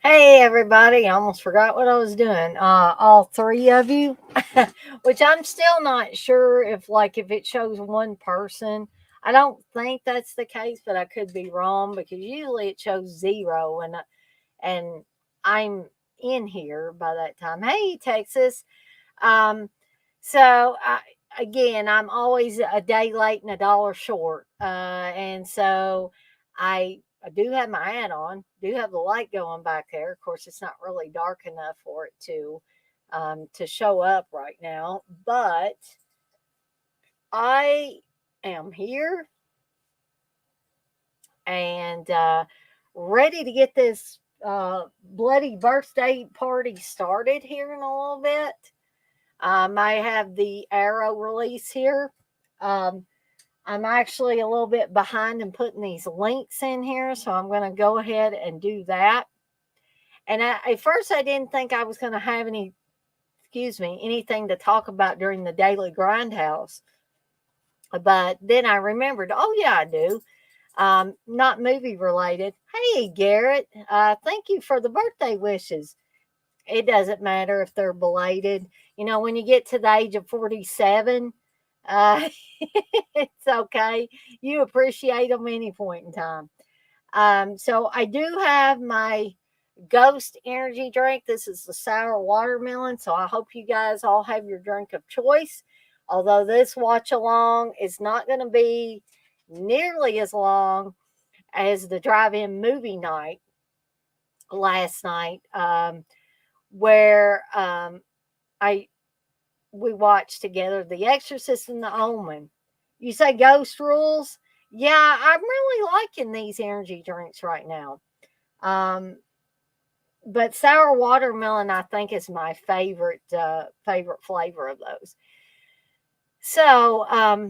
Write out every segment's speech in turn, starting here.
Hey everybody, I almost forgot what I was doing. All three of you, which I'm still not sure if it shows one person. I don't think that's the case, but I could be wrong because usually it shows zero and I'm in here by that time. Hey Texas. Um so again, I'm always a day late and a dollar short. And so I do have my ad on, do have the light going back there. Of course, it's not really dark enough for it to show up right now, but I am here and ready to get this bloody birthday party started here in a little bit. I have the arrow release here. Um, I'm actually a little bit behind in putting these links in here, so I'm going to go ahead and do that. And at first, I didn't think I was going to have anything to talk about during the daily grindhouse. But then I remembered, oh yeah, I do. Not movie related. Hey Garrett, thank you for the birthday wishes. It doesn't matter if they're belated. You know, when you get to the age of 47, uh, it's okay. You appreciate them any point in time. So I do have my Ghost energy drink. This is the sour watermelon. So I hope you guys all have your drink of choice. Although this watch along is not going to be nearly as long as the drive in movie night last night, where I we watched together The Exorcist and The Omen. You say ghost rules? Yeah, I'm really liking these energy drinks right now. Um, but sour watermelon, I think, is my favorite flavor of those. So,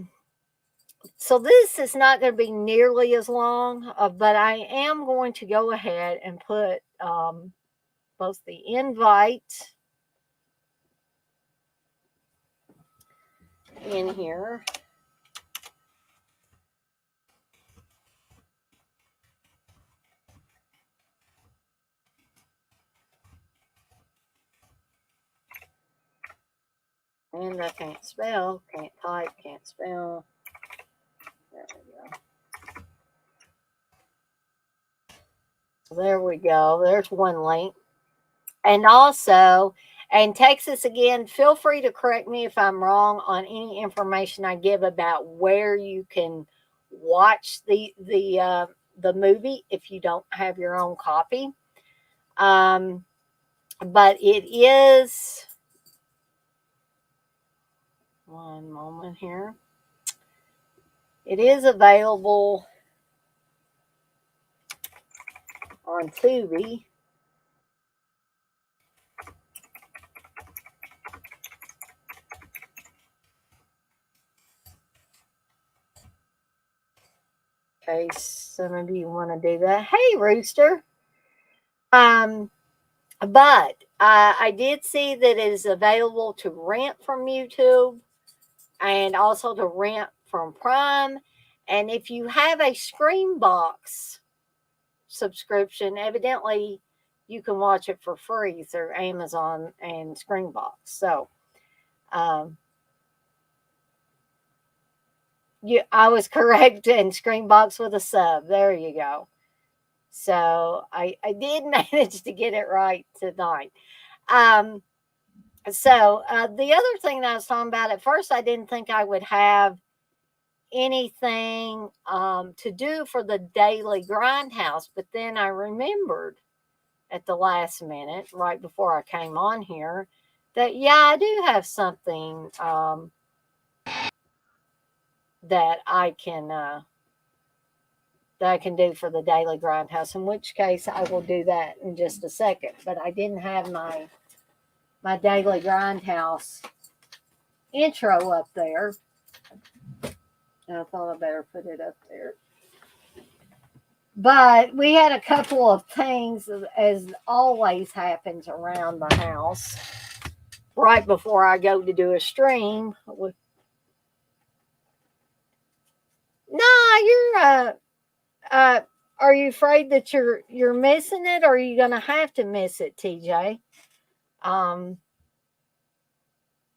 so this is not going to be nearly as long, but I am going to go ahead and put both the invite in here. And I can't spell, can't type, can't spell. There we go. So there we go. There's one link. And also, and Texas again, feel free to correct me if I'm wrong on any information I give about where you can watch the movie if you don't have your own copy. Um, but it is one moment here. It is available on Tubi. In case some of you want to do that. Hey, Rooster. Um, but I did see that it is available to rent from YouTube and also to rent from Prime. And if you have a Screenbox subscription, evidently you can watch it for free through Amazon and Screenbox. So, um, I was correct, and Screenbox with a sub. There you go. So I did manage to get it right tonight. Um, the other thing that I was talking about at first, I didn't think I would have anything to do for the daily grindhouse, but then I remembered at the last minute, right before I came on here, that yeah, I do have something that I can do for the daily grindhouse. In which case, I will do that in just a second. But I didn't have my daily grindhouse intro up there. And I thought I better put it up there. But we had a couple of things, as always happens around the house, right before I go to do a stream. Nah, you're Are you afraid that you're missing it, or are you gonna have to miss it, TJ? Um,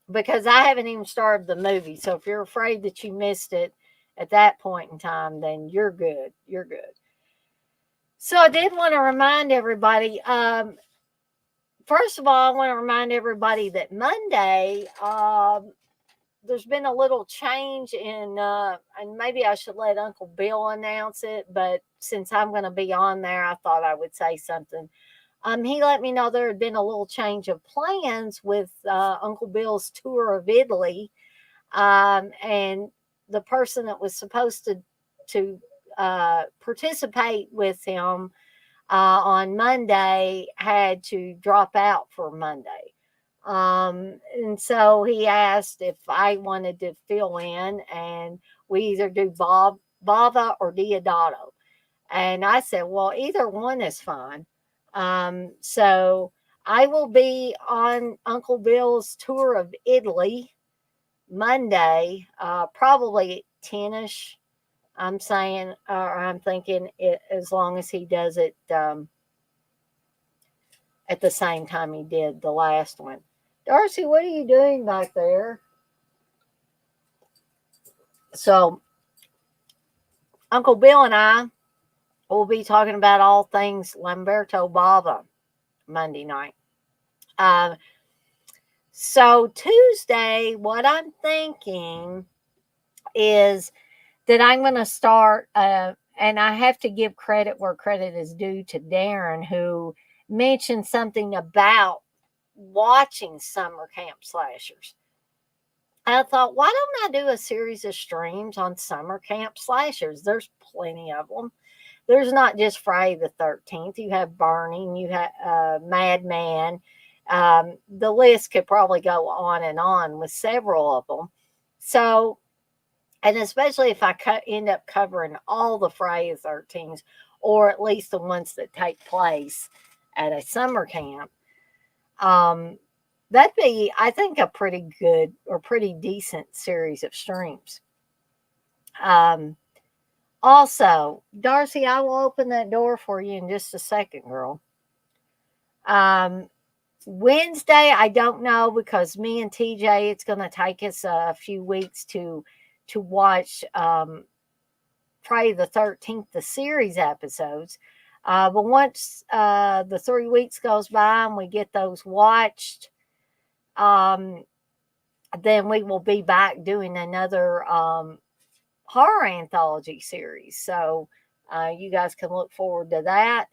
because I haven't even started the movie. So if you're afraid that you missed it at that point in time, then you're good. You're good. So I did want to remind everybody. First of all, I want to remind everybody that Monday, there's been a little change in, and maybe I should let Uncle Bill announce it, but since I'm going to be on there, I thought I would say something. He let me know there had been a little change of plans with Uncle Bill's tour of Italy, and the person that was supposed to participate with him on Monday had to drop out for Monday. And so he asked if I wanted to fill in, and we either do Bava or Diodato. And I said, well, either one is fine. So I will be on Uncle Bill's tour of Italy Monday, probably 10ish. I'm saying, or I'm thinking it, as long as he does it at the same time he did the last one. Darcy, what are you doing back there? So Uncle Bill and I will be talking about all things Lamberto Bava Monday night. So Tuesday, what I'm thinking is that I'm going to start, and I have to give credit where credit is due to Darren, who mentioned something about watching summer camp slashers. I thought, why don't I do a series of streams on summer camp slashers? There's plenty of them. There's not just Friday the 13th. You have Burning, you have Madman. The list could probably go on and on with several of them. So, and especially if I end up covering all the Friday the 13th, or at least the ones that take place at a summer camp, that'd be, I think, a pretty good or pretty decent series of streams. Also, Darcy, I will open that door for you in just a second, girl. Wednesday, I don't know, because me and TJ, it's going to take us a few weeks to watch Friday the 13th, the series episodes. But once the 3 weeks goes by and we get those watched, then we will be back doing another horror anthology series. So you guys can look forward to that.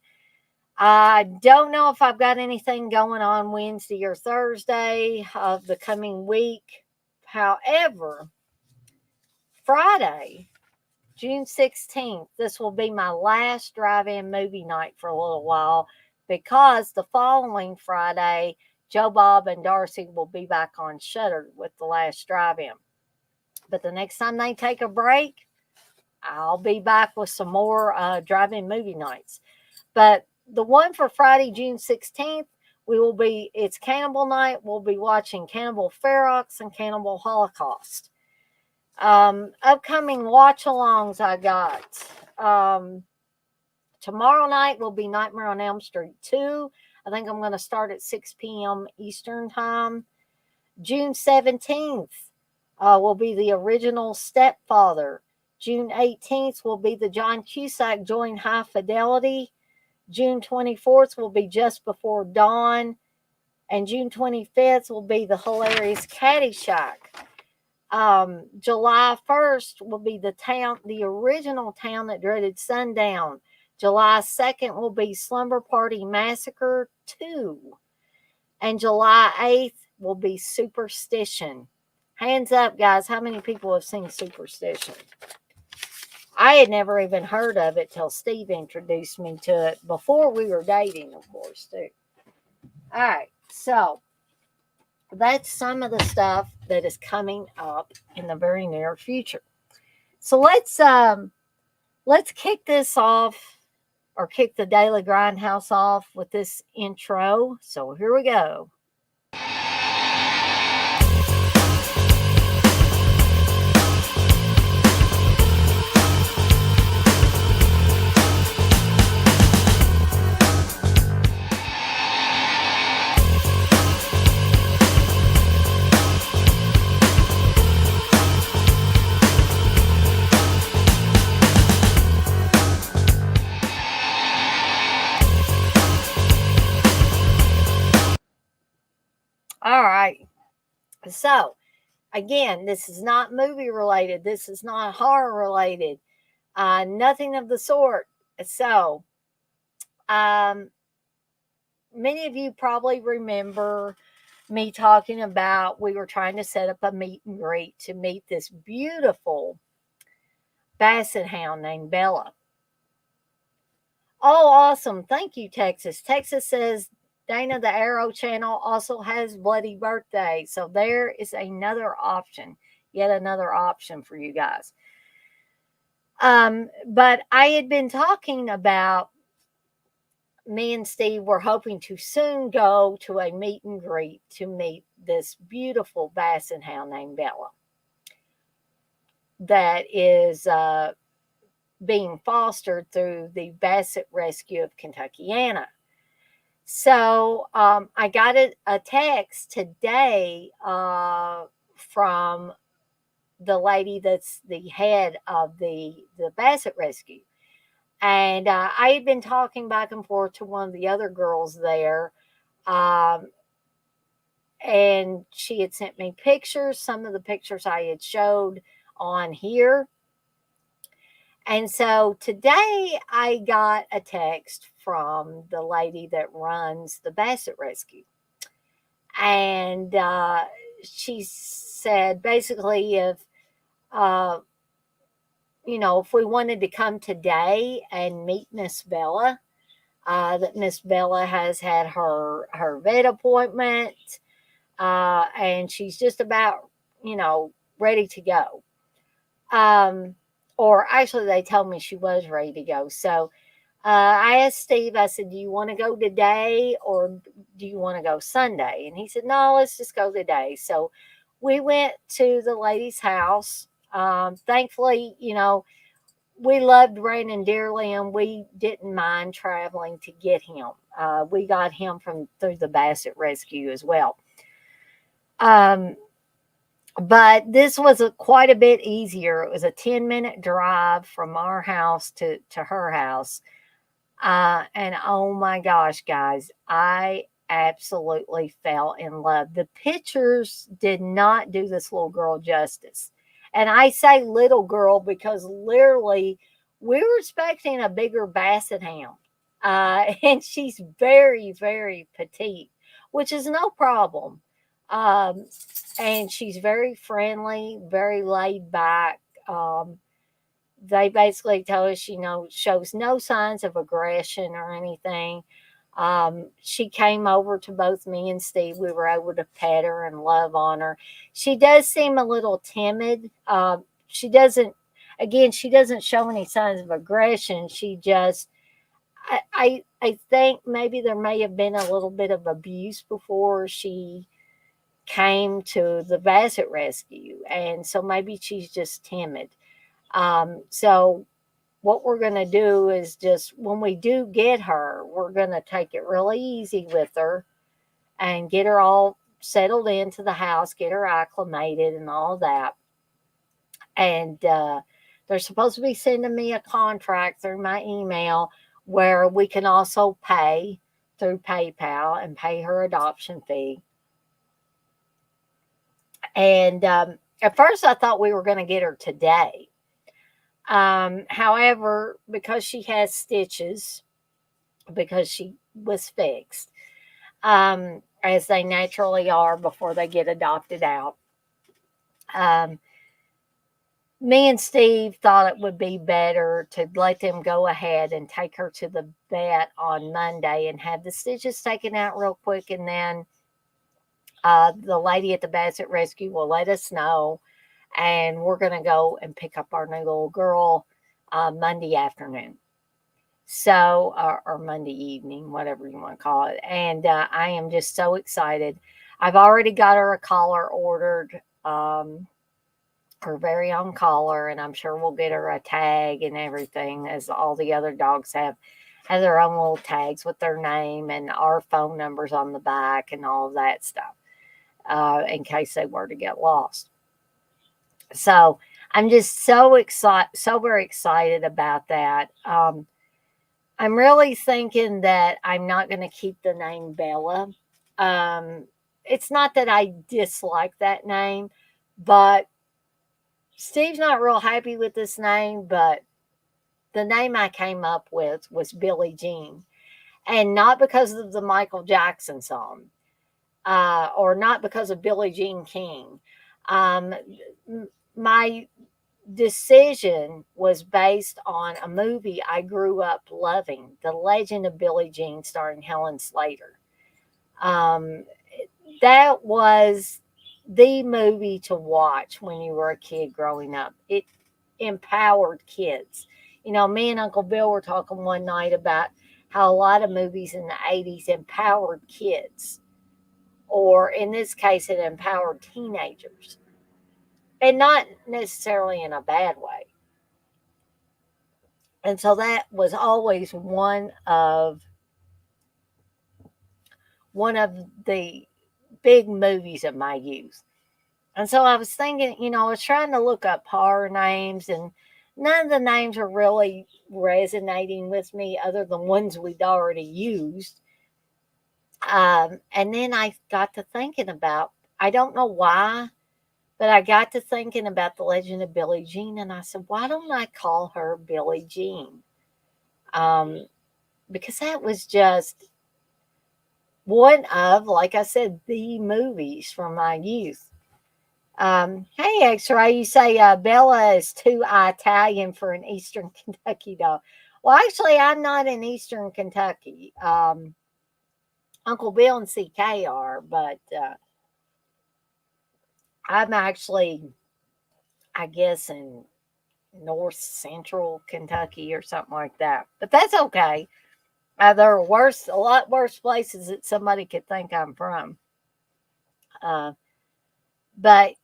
I don't know if I've got anything going on Wednesday or Thursday of the coming week. However, Friday, June 16th, this will be my last drive-in movie night for a little while, because the following Friday, Joe Bob and Darcy will be back on Shudder with the last drive-in. But the next time they take a break, I'll be back with some more drive-in movie nights. But the one for Friday, June 16th, it's Cannibal Night. We'll be watching Cannibal Ferox and Cannibal Holocaust. Upcoming watch-alongs I got. Tomorrow night will be Nightmare on Elm Street 2. I think I'm going to start at 6 p.m. Eastern Time. June 17th will be the original Stepfather. June 18th will be the John Cusack Join High Fidelity. June 24th will be Just Before Dawn. And June 25th will be the hilarious Caddyshack. July 1st will be the original Town That Dreaded Sundown. July 2nd will be Slumber Party Massacre 2. And July 8th will be Superstition. Hands up, guys. How many people have seen Superstition? I had never even heard of it till Steve introduced me to it before we were dating, of course, too. All right. So that's some of the stuff that is coming up in the very near future. So let's kick this off, or kick the Daily Grindhouse off with this intro. So here we go. So, again, this is not movie related. This is not horror related. Nothing of the sort. So, um, many of you probably remember me talking about we were trying to set up a meet and greet to meet this beautiful basset hound named Bella. Oh, awesome. Thank you, Texas. Texas says Dana, the Arrow channel, also has Bloody Birthday. So there is another option, yet another option for you guys. But I had been talking about me and Steve were hoping to soon go to a meet and greet to meet this beautiful basset hound named Bella that is being fostered through the Basset Rescue of Kentuckiana. So I got a text today from the lady that's the head of the Basset Rescue. And I had been talking back and forth to one of the other girls there. Um, and she had sent me pictures, some of the pictures I had showed on here. And so today I got a text from the lady that runs the Basset Rescue. And she said basically uh, if we wanted to come today and meet Miss Bella, that Miss Bella has had her vet appointment, and she's just about, ready to go. Or actually, they told me she was ready to go. So I asked Steve, I said, do you want to go today or do you want to go Sunday? And he said, no, let's just go today. So we went to the lady's house. Thankfully, we loved Brandon dearly and we didn't mind traveling to get him. We got him through the Basset Rescue as well. But this was quite a bit easier. It was a 10-minute drive from our house to her house. And oh my gosh, guys, I absolutely fell in love. The pictures did not do this little girl justice. And I say little girl because literally we were expecting a bigger basset hound. And she's very, very petite, which is no problem. Um, and she's very friendly, very laid back. They basically tell us she shows no signs of aggression or anything. She came over to both me and Steve. We were able to pet her and love on her. She does seem a little timid. She doesn't show any signs of aggression. She just, I think maybe there may have been a little bit of abuse before she came to the Basset Rescue. And so maybe she's just timid. So what we're going to do is just when we do get her, we're going to take it really easy with her and get her all settled into the house, get her acclimated and all that. And they're supposed to be sending me a contract through my email where we can also pay through PayPal and pay her adoption fee. And at first I thought we were going to get her today. However, because she has stitches, because she was fixed, as they naturally are before they get adopted out, me and Steve thought it would be better to let them go ahead and take her to the vet on Monday and have the stitches taken out real quick. And then the lady at the Basset Rescue will let us know. And we're going to go and pick up our new little girl Monday afternoon. So, or Monday evening, whatever you want to call it. And I am just so excited. I've already got her a collar ordered, her very own collar, and I'm sure we'll get her a tag and everything, as all the other dogs have their own little tags with their name and our phone numbers on the back and all of that stuff, in case they were to get lost. So I'm just so very excited about that. I'm really thinking that I'm not going to keep the name Bella. it's not that I dislike that name, but Steve's not real happy with this name, but the name I came up with was Billie Jean. And not because of the Michael Jackson song, or not because of Billie Jean King. Um, my decision was based on a movie I grew up loving, The Legend of Billie Jean, starring Helen Slater. Um, that was the movie to watch when you were a kid growing up. It empowered kids. Me and Uncle Bill were talking one night about how a lot of movies in the 80s empowered kids, or in this case, it empowered teenagers, and not necessarily in a bad way. And so that was always one of the big movies of my youth. And so I was thinking, I was trying to look up horror names, and none of the names are really resonating with me other than ones we'd already used. And then I got to thinking about, I don't know why, but I got to thinking about the legend of Billie Jean, and I said, why don't I call her Billie Jean? Um, because that was just one of, like I said, the movies from my youth. Hey, X-Ray, you say Bella is too Italian for an Eastern Kentucky dog. Well, actually, I'm not in Eastern Kentucky. Uncle Bill and CK are, but I'm actually, I guess, in North Central Kentucky or something like that. But that's okay. There are a lot worse places that somebody could think I'm from. Uh, but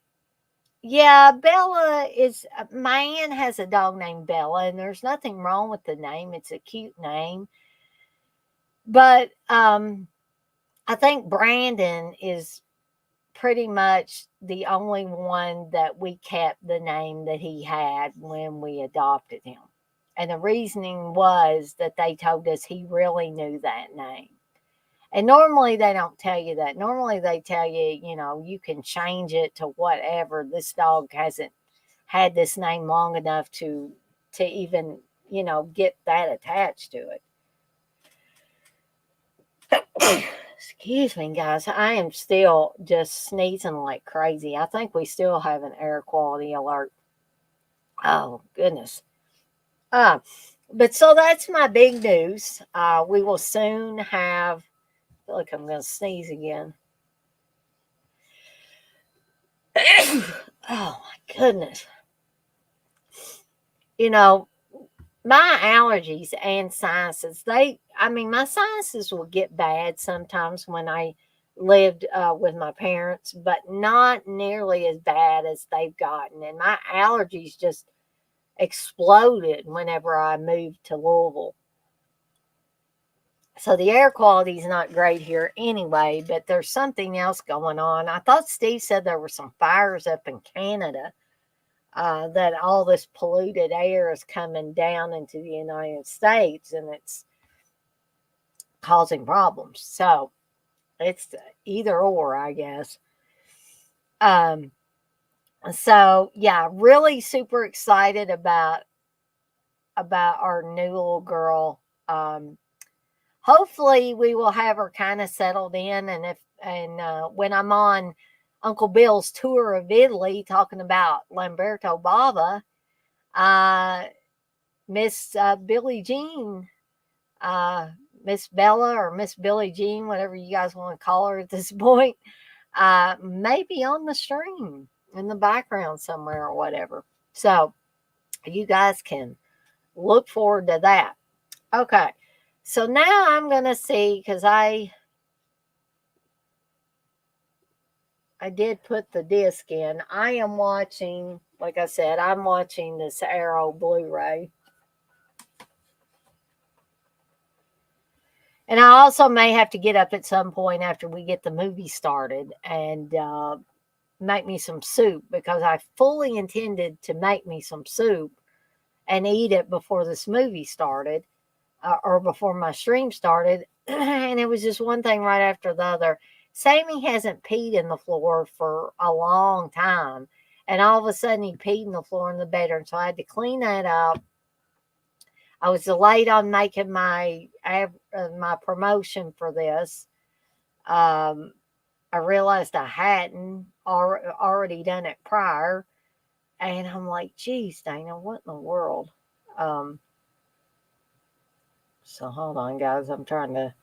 yeah, Bella is. My aunt has a dog named Bella, and there's nothing wrong with the name. It's a cute name. But I think Brandon is pretty much the only one that we kept the name that he had when we adopted him. And the reasoning was that they told us he really knew that name. And normally they don't tell you that. Normally they tell you, you can change it to whatever. This dog hasn't had this name long enough to even, get that attached to it. Excuse me, guys. I am still just sneezing like crazy. I think we still have an air quality alert. Oh, goodness. Uh, but so that's my big news. We will soon have, I feel like I'm going to sneeze again. Oh, my goodness. You know, my allergies and sinuses, my sinuses will get bad sometimes when I lived with my parents, but not nearly as bad as they've gotten. And my allergies just exploded whenever I moved to Louisville. So the air quality is not great here anyway, but there's something else going on. I thought Steve said there were some fires up in Canada, that all this polluted air is coming down into the United States, and it's causing problems. So it's either or, I guess. Um, so yeah, really super excited about our new little girl. Hopefully we will have her kind of settled in, and when I'm on Uncle Bill's tour of Italy talking about Lamberto Bava, uh, Miss Billie Jean, Miss Bella or Miss Billie Jean, whatever you guys want to call her at this point, maybe on the stream in the background somewhere or whatever. So you guys can look forward to that. Okay. So now I'm going to see, because I did put the disc in. I am watching, like I said, I'm watching this Arrow Blu-ray. And I also may have to get up at some point after we get the movie started and make me some soup, because I fully intended to make me some soup and eat it before this movie started, or before my stream started. And it was just one thing right after the other. Sammy hasn't peed in the floor for a long time. And all of a sudden he peed in the floor in the bedroom. So I had to clean that up. I was delayed on making my promotion for this. Um, I realized I hadn't already done it prior. And I'm like, geez, Dana, what in the world? Um, so hold on, guys. I'm trying to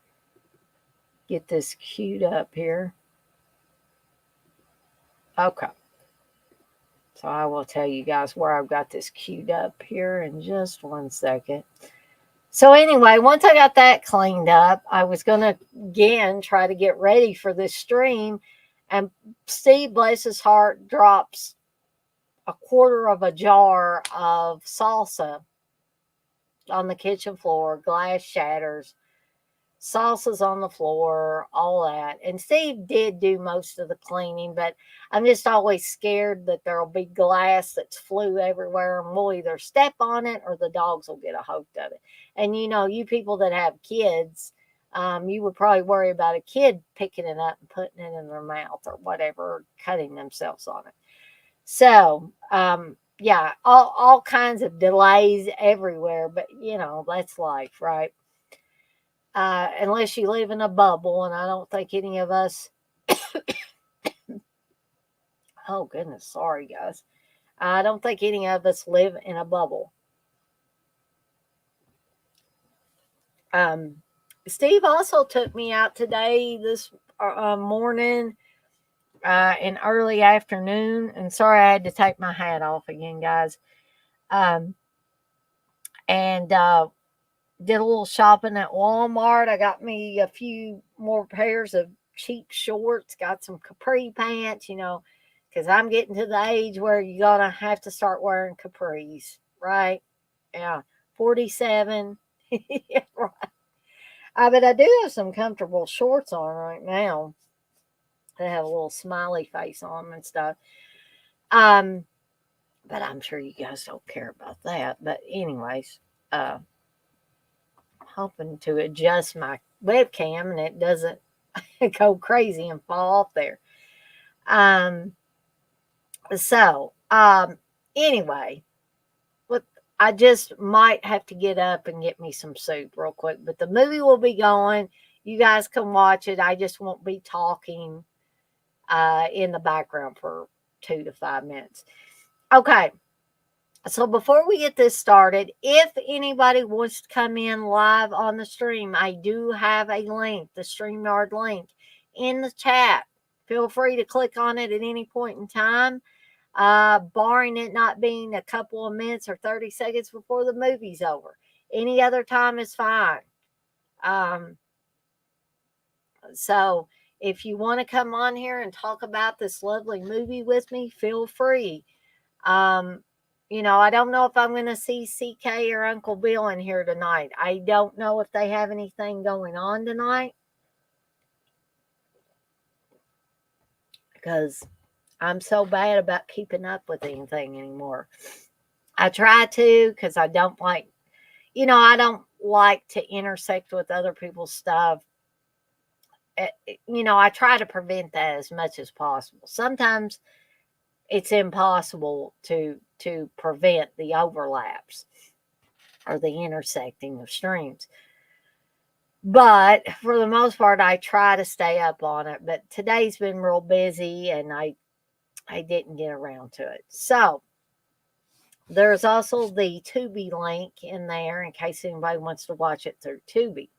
get this queued up here. Okay. So I will tell you guys where I've got this queued up here in just one second. So anyway, once I got that cleaned up, I was going to again try to get ready for this stream. And Steve, bless his heart, drops a quarter of a jar of salsa on the kitchen floor, glass shatters, salsa's on the floor, all that. And Steve did do most of the cleaning, but I'm just always scared that there'll be glass that's flew everywhere and we'll either step on it or the dogs will get a hold of it. And you people that have kids, you would probably worry about a kid picking it up and putting it in their mouth or whatever, or cutting themselves on it. So, yeah, all kinds of delays everywhere, but that's life, right? Unless you live in a bubble, and I don't think any of us. Oh goodness, sorry guys. I don't think any of us live in a bubble. Steve also took me out today this morning in early afternoon, and sorry I had to take my hat off again, guys. And did a little shopping at Walmart. I got me a few more pairs of cheap shorts, got some capri pants, because I'm getting to the age where you're going to have to start wearing capris, right? Yeah, 47. Yeah, right. But I do have some comfortable shorts on right now. They have a little smiley face on them and stuff. But I'm sure you guys don't care about that. But anyways, hoping to adjust my webcam and it doesn't go crazy and fall off there. So anyway, what I just might have to get up and get me some soup real quick, but the movie will be going. You guys can watch it. I just won't be talking in the background for 2 to 5 minutes. Okay. So before we get this started, if anybody wants to come in live on the stream, I do have a link, the StreamYard link, in the chat. Feel free to click on it at any point in time, barring it not being a couple of minutes or 30 seconds before the movie's over. Any other time is fine. So if you want to come on here and talk about this lovely movie with me, feel free. I don't know if I'm going to see CK or Uncle Bill in here tonight. I don't know if they have anything going on tonight, because I'm so bad about keeping up with anything anymore. I try to, because I don't like to intersect with other people's stuff. I try to prevent that as much as possible. Sometimes it's impossible to prevent the overlaps or the intersecting of streams. But for the most part, I try to stay up on it. But today's been real busy and I didn't get around to it. So there's also the Tubi link in there in case anybody wants to watch it through Tubi.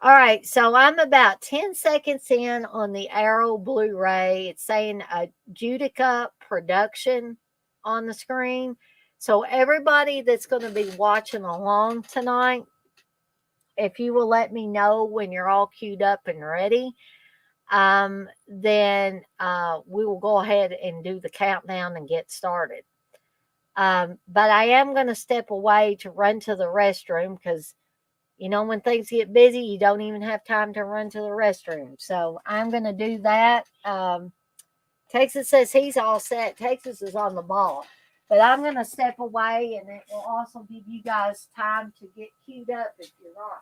All right, so I'm about 10 seconds in on the Arrow Blu-ray. It's saying a Judica production on the screen. So everybody that's going to be watching along tonight, if you will let me know when you're all queued up and ready, then we will go ahead and do the countdown and get started. But I am going to step away to run to the restroom because when things get busy, you don't even have time to run to the restroom. So I'm going to do that. Texas says he's all set. Texas is on the ball. But I'm going to step away, and it will also give you guys time to get queued up if you're not.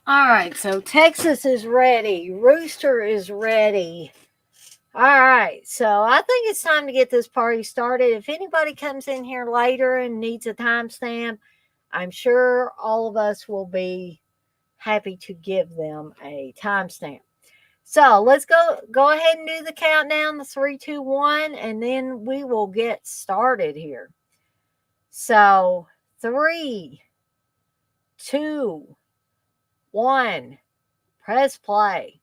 All right, so Texas is ready. Rooster is ready. All right, so I think it's time to get this party started. If anybody comes in here later and needs a timestamp, I'm sure all of us will be happy to give them a timestamp. So let's go ahead and do the countdown, the 3, 2, 1, and then we will get started here. So 3, 2, 1, press play.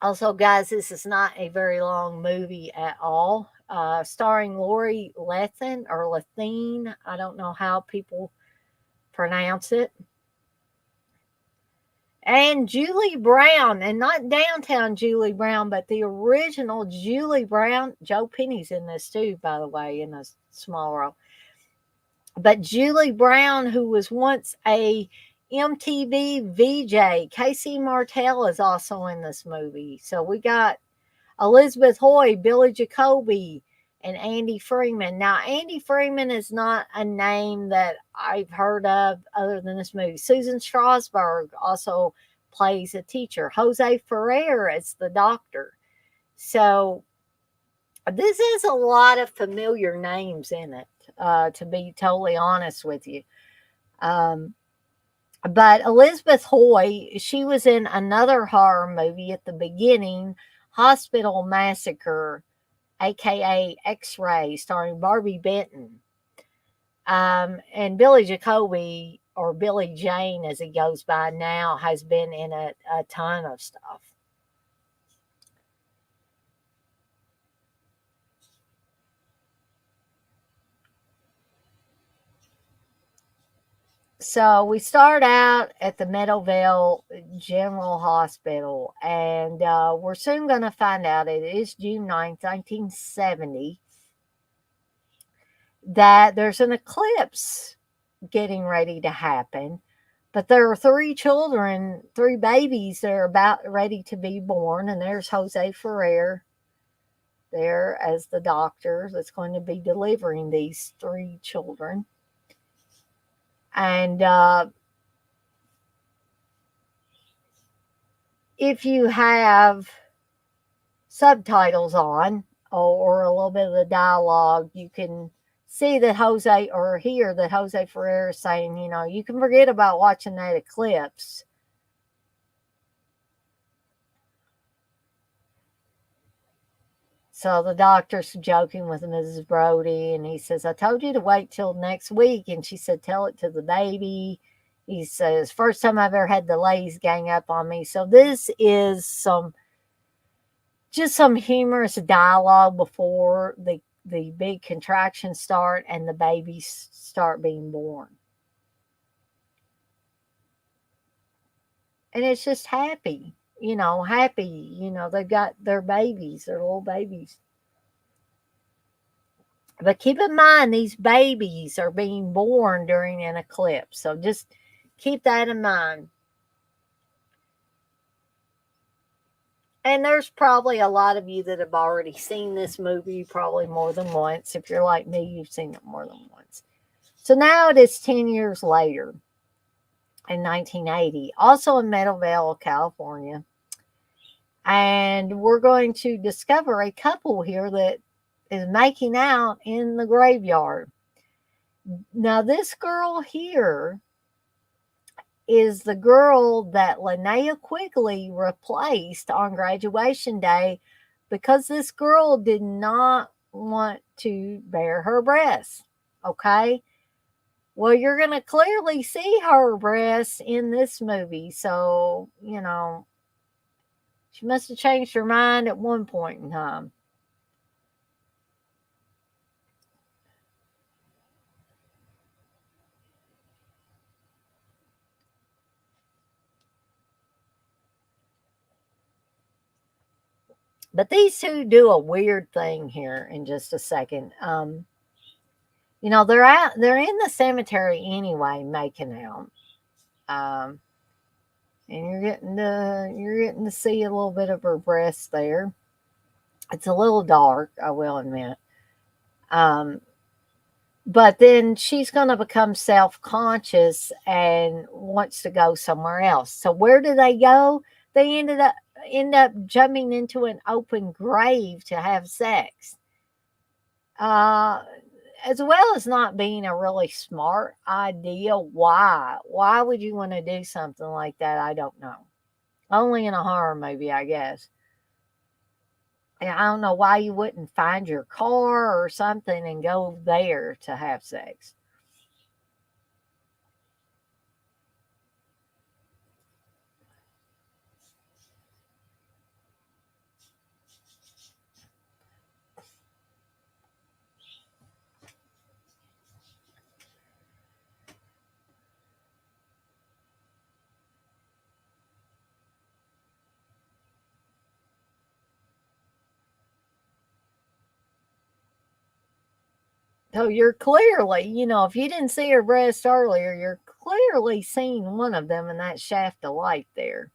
Also, guys, this is not a very long movie at all. Starring Lori Lethin or Lethine. I don't know how people pronounce it. And Julie Brown, and not downtown Julie Brown, but the original Julie Brown. Joe Penny's in this too, by the way, in a small role. But Julie Brown, who was once a MTV VJ, Casey Martell is also in this movie. So we got Elizabeth Hoy, Billy Jacoby, and Andy Freeman. Now, Andy Freeman is not a name that I've heard of other than this movie. Susan Strasberg also plays a teacher. Jose Ferrer is the doctor. So this is a lot of familiar names in it, to be totally honest with you. But Elizabeth Hoy, she was in another horror movie at the beginning, Hospital Massacre, aka X-Ray, starring Barbie Benton. And Billy Jacoby, or Billy Jane as he goes by now, has been in a ton of stuff. So we start out at the Meadowvale General Hospital, and we're soon going to find out it is June 9th, 1970, that there's an eclipse getting ready to happen. But there are 3 children, 3 babies that are about ready to be born, and there's Jose Ferrer there as the doctor that's going to be delivering these 3 children. And if you have subtitles on or a little bit of the dialogue, you can see that Jose, or hear that Jose Ferrer is saying, you can forget about watching that eclipse. So the doctor's joking with Mrs. Brody, and he says, I told you to wait till next week. And she said, tell it to the baby. He says, first time I've ever had the ladies gang up on me. So this is just some humorous dialogue before the big contractions start and the babies start being born. And it's just happy, happy, they've got their babies, their little babies. But keep in mind, these babies are being born during an eclipse. So just keep that in mind. And there's probably a lot of you that have already seen this movie, probably more than once. If you're like me, you've seen it more than once. So now it is 10 years later in 1980, also in Meadowvale, California. And we're going to discover a couple here that is making out in the graveyard. Now, this girl here is the girl that Linnea Quigley replaced on graduation day because this girl did not want to bare her breasts. Okay? Well, you're going to clearly see her breasts in this movie. So, she must have changed her mind at one point in time. But these two do a weird thing here in just a second. They're in the cemetery anyway, making out. And you're getting to see a little bit of her breasts there. It's a little dark, I will admit. But then she's going to become self-conscious and wants to go somewhere else. So where do they go? They end up jumping into an open grave to have sex. Uh, as well as not being a really smart idea. Why would you want to do something like that? I don't know. Only in a horror movie, I guess. And I don't know why you wouldn't find your car or something and go there to have sex. So you're clearly, if you didn't see her breast earlier, you're clearly seeing one of them in that shaft of light there.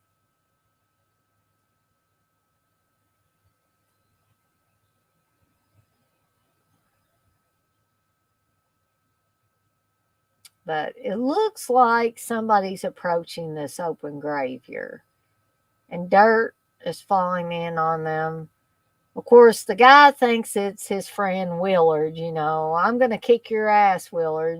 But it looks like somebody's approaching this open grave here. And dirt is falling in on them. Of course, the guy thinks it's his friend Willard, I'm going to kick your ass, Willard.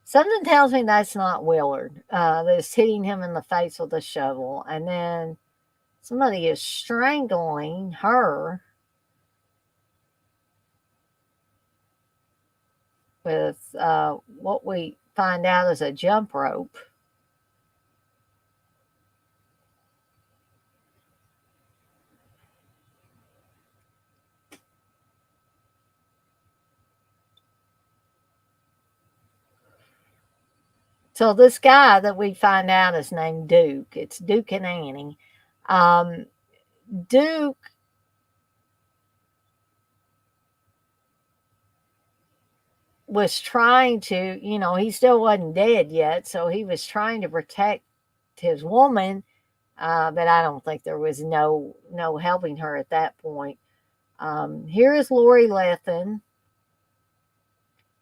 Something tells me that's not Willard that's hitting him in the face with a shovel. And then somebody is strangling her with what we find out is a jump rope. So this guy that we find out is named Duke. It's Duke and Annie. Um, Duke was trying to, he still wasn't dead yet, so he was trying to protect his woman, but I don't think there was no helping her at that point. Here is Lori Lethan.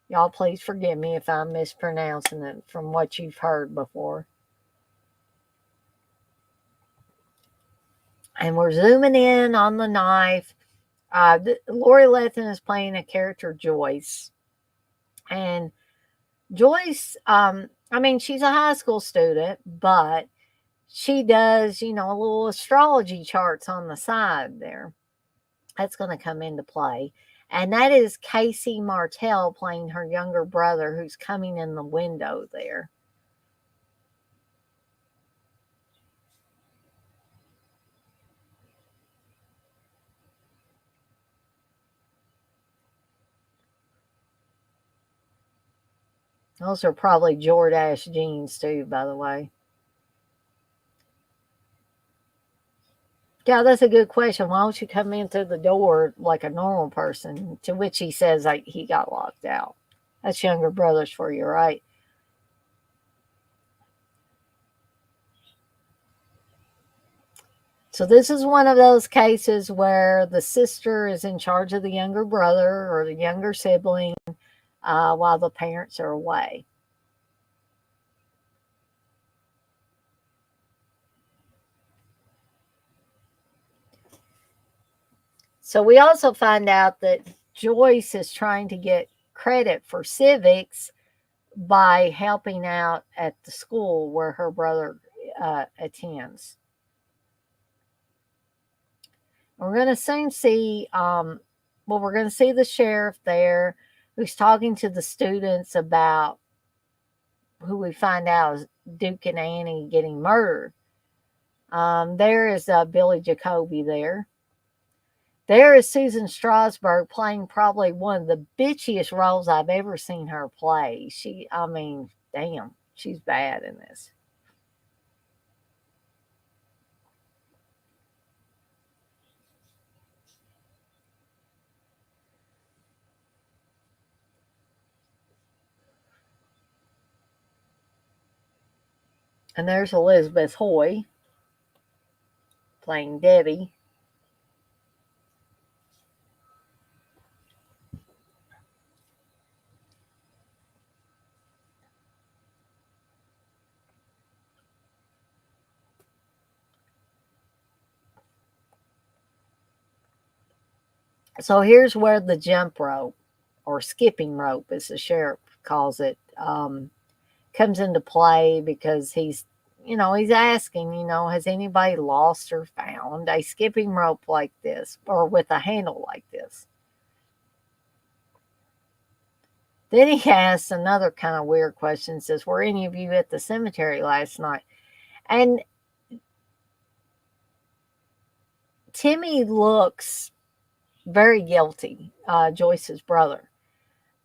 Y'all, please forgive me if I'm mispronouncing it from what you've heard before. And we're zooming in on the knife. Lori Lethan is playing a character, Joyce. And Joyce, I mean, she's a high school student, but she does, a little astrology charts on the side there. That's going to come into play. And that is Casey Martell playing her younger brother who's coming in the window there. Those are probably Jordache jeans too, by the way. Yeah, that's a good question. Why don't you come in through the door like a normal person? To which he says like he got locked out. That's younger brothers for you, right? So this is one of those cases where the sister is in charge of the younger brother or the younger sibling while the parents are away. So we also find out that Joyce is trying to get credit for civics by helping out at the school where her brother attends. We're going to soon see, we're going to see the sheriff there who's talking to the students about who we find out is Duke and Annie getting murdered. There is Billy Jacoby there. There is Susan Strasberg playing probably one of the bitchiest roles I've ever seen her play. I mean, damn, she's bad in this. And there's Elizabeth Hoy. playing Debbie. So here's where the jump rope or skipping rope, as the sheriff calls it, comes into play because he's asking, has anybody lost or found a skipping rope like this or with a handle like this? Then he asks another kind of weird question, says, were any of you at the cemetery last night? And Timmy looks very guilty, Joyce's brother,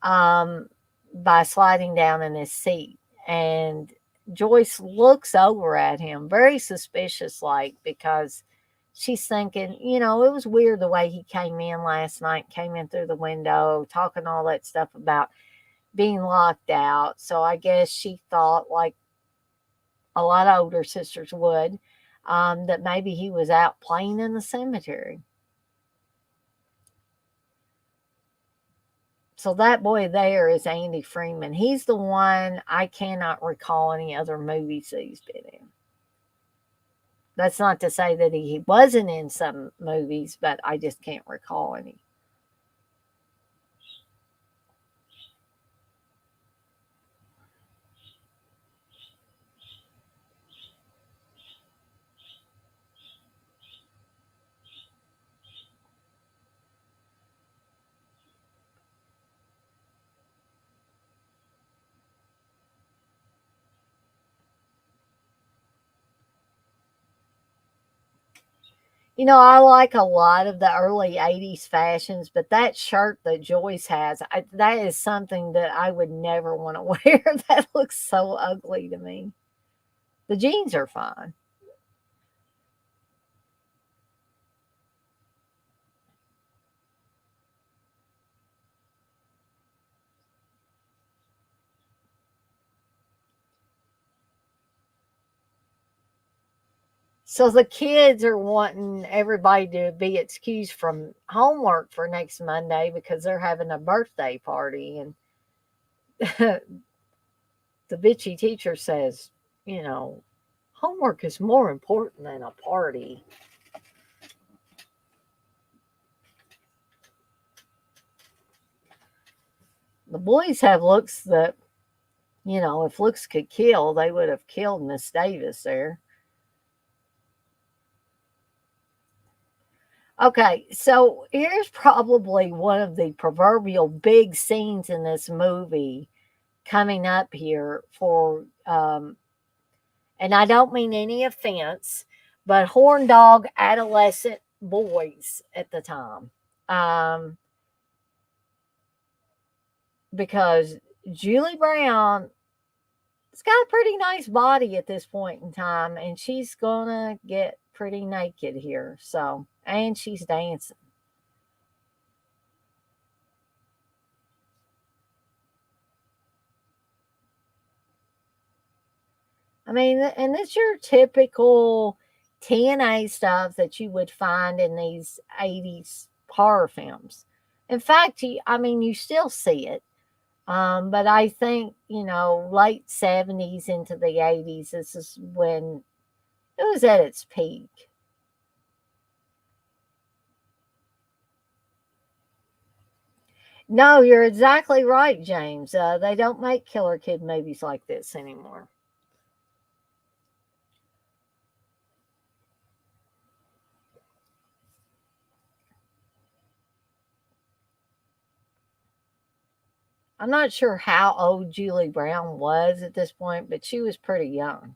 um, by sliding down in his seat. And Joyce looks over at him very suspicious like because she's thinking, it was weird the way he came in last night, came in through the window, talking all that stuff about being locked out. So I guess she thought, like a lot of older sisters would, that maybe he was out playing in the cemetery. So that boy there is Andy Freeman. He's the one I cannot recall any other movies that he's been in. That's not to say that he wasn't in some movies, but I just can't recall any. I like a lot of the early 80s fashions, but that shirt that Joyce has, that is something that I would never want to wear. That looks so ugly to me. The jeans are fine. So the kids are wanting everybody to be excused from homework for next Monday because they're having a birthday party. And the bitchy teacher says, you know, homework is more important than a party. The boys have looks that, if looks could kill, they would have killed Miss Davis there. Okay, so here's probably one of the proverbial big scenes in this movie coming up here and I don't mean any offense, but horn dog adolescent boys at the time. Um, because Julie Brown has got a pretty nice body at this point in time, and she's gonna get pretty naked here. So, and she's dancing. I mean, and it's your typical TNA stuff that you would find in these 80s horror films. In fact, you still see it. But I think, late 70s into the 80s, this is when it was at its peak. No, you're exactly right, James. They don't make killer kid movies like this anymore. I'm not sure how old Julie Brown was at this point, but she was pretty young.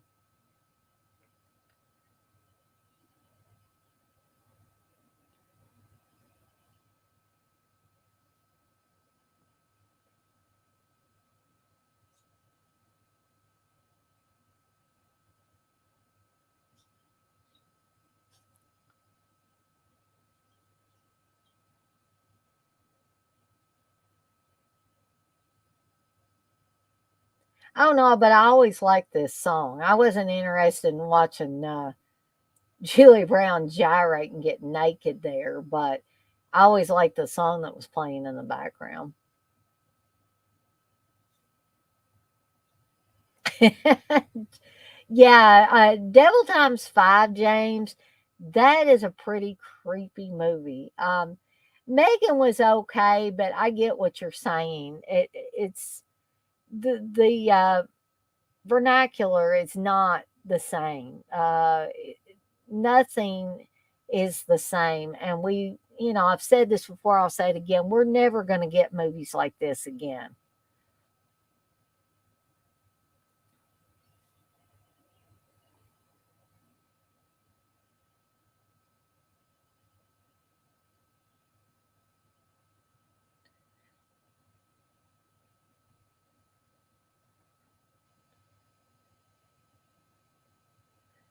I don't know, but I always liked this song. I wasn't interested in watching, Julie Brown gyrate and get naked there, but I always liked the song that was playing in the background. Yeah, Devil Times Five, James. That is a pretty creepy movie. Megan was okay, but I get what you're saying. It's the vernacular is not the same. Nothing is the same, and I've said this before. I'll say it again. We're never going to get movies like this again.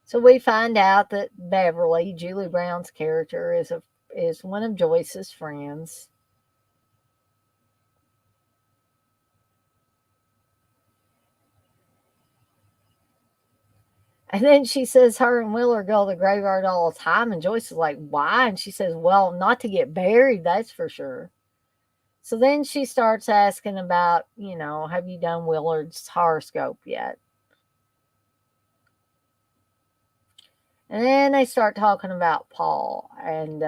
So we find out that Beverly, Julie Brown's character, is one of Joyce's friends. And then she says her and Willer go to the graveyard all the time. And Joyce is like, why? And she says, well, not to get buried, that's for sure. So then she starts asking about, have you done Willard's horoscope yet? And then they start talking about Paul. And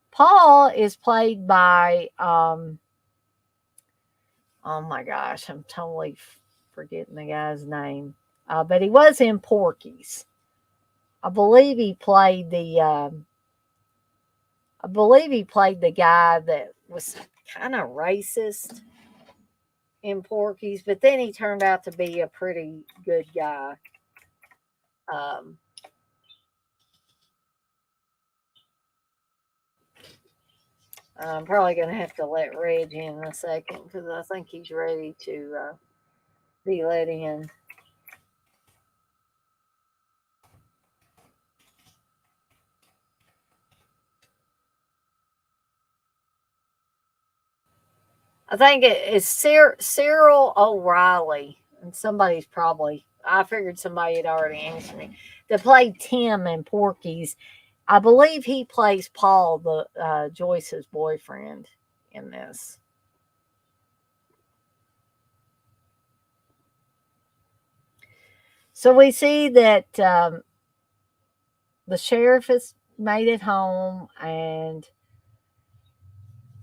Paul is played by, oh my gosh, I'm totally forgetting the guy's name. But he was in Porky's. I believe he played the I believe he played the guy that was kind of racist in Porky's, but then he turned out to be a pretty good guy. Um, I'm probably going to have to let Reg in a second because I think he's ready to be let in. I think it's Cyril O'Reilly, and somebody's probably. I figured somebody had already answered me. That played Tim in Porky's. I believe he plays Paul, the Joyce's boyfriend, in this. So we see that the sheriff has made it home, and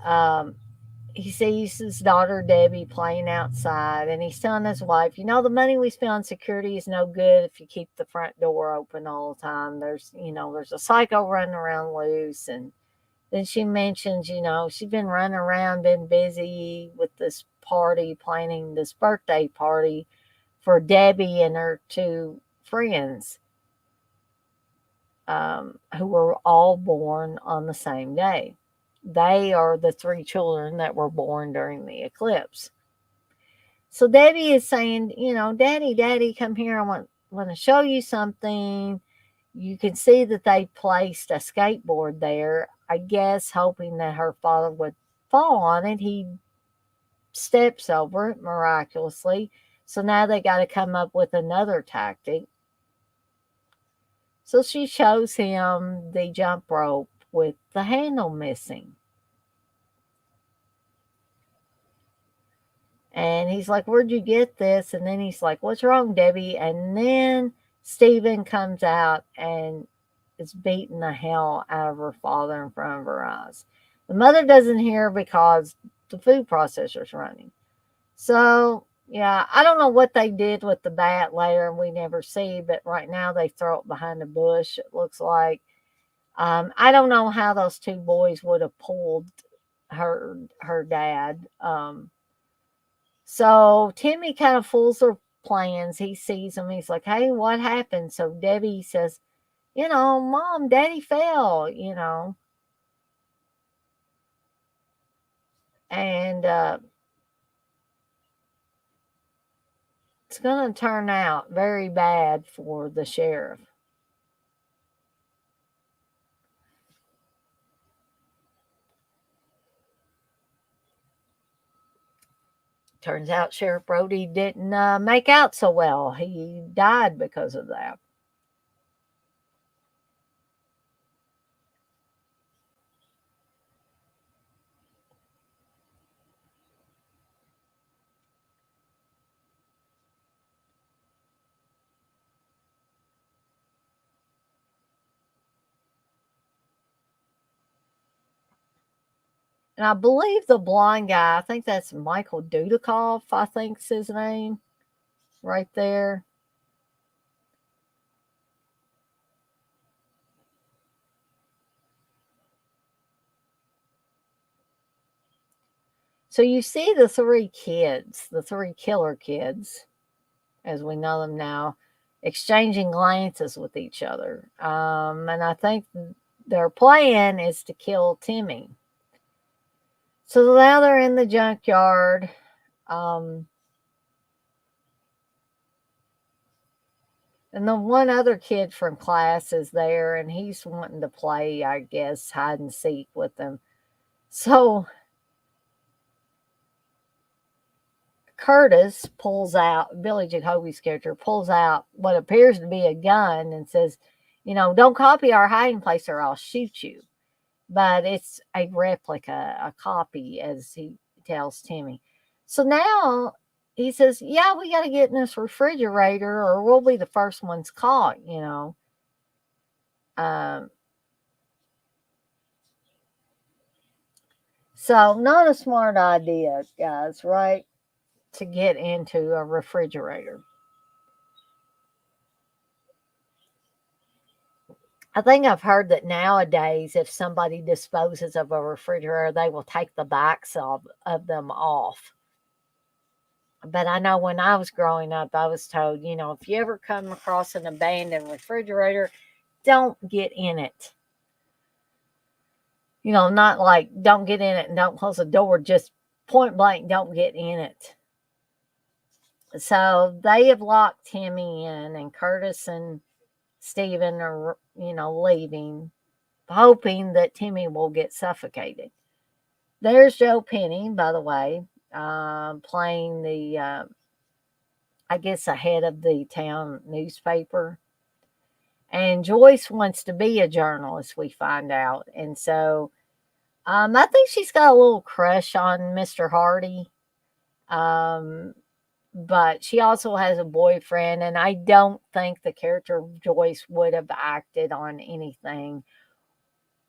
um, he sees his daughter Debbie playing outside, and he's telling his wife, the money we spend on security is no good if you keep the front door open all the time. There's a psycho running around loose. And then she mentions, she's been running around, been busy with this party, planning this birthday party for Debbie and her two friends, who were all born on the same day. They are the three children that were born during the eclipse. So Debbie is saying, Daddy, Daddy, come here. I want to show you something. You can see that they placed a skateboard there, I guess, hoping that her father would fall on it. He steps over it miraculously. So now they got to come up with another tactic. So she shows him the jump rope with the handle missing. And he's like, where'd you get this? And then he's like, what's wrong, Debbie? And then Steven comes out and is beating the hell out of her father in front of her eyes. The mother doesn't hear because the food processor's running. So, yeah, I don't know what they did with the bat later, and we never see, but right now they throw it behind a bush, it looks like. I don't know how those two boys would have pulled her dad. So Timmy kind of fools her plans. He sees him. He's like, hey, what happened? So Debbie says, Mom, Daddy fell. And it's going to turn out very bad for the sheriff. Turns out Sheriff Brody didn't make out so well. He died because of that. And I believe the blind guy, I think that's Michael Dudikoff, I think's his name, right there. So you see the three kids, the three killer kids, as we know them now, exchanging glances with each other. And I think their plan is to kill Timmy. So now they're in the junkyard. Um, and the one other kid from class is there, and he's wanting to play, I guess, hide and seek with them. So Curtis pulls out, Billy Jacoby's character pulls out what appears to be a gun and says, don't copy our hiding place or I'll shoot you. But it's a replica, a copy, as he tells Timmy. So now he says, yeah, we got to get in this refrigerator or we'll be the first ones caught. Um, so not a smart idea, guys, right? To get into a refrigerator. I think I've heard that nowadays, if somebody disposes of a refrigerator, they will take the backs of them off. But I know when I was growing up, I was told, if you ever come across an abandoned refrigerator, don't get in it. Not like don't get in it and don't close the door, just point blank, don't get in it. So they have locked Timmy in, and Curtis and Stephen are, leaving, hoping that Timmy will get suffocated. There's Joe Penny, by the way, playing I guess, the head of the town newspaper. And Joyce wants to be a journalist, we find out. And so I think she's got a little crush on Mr. Hardy. Um, but she also has a boyfriend, and I don't think the character of Joyce would have acted on anything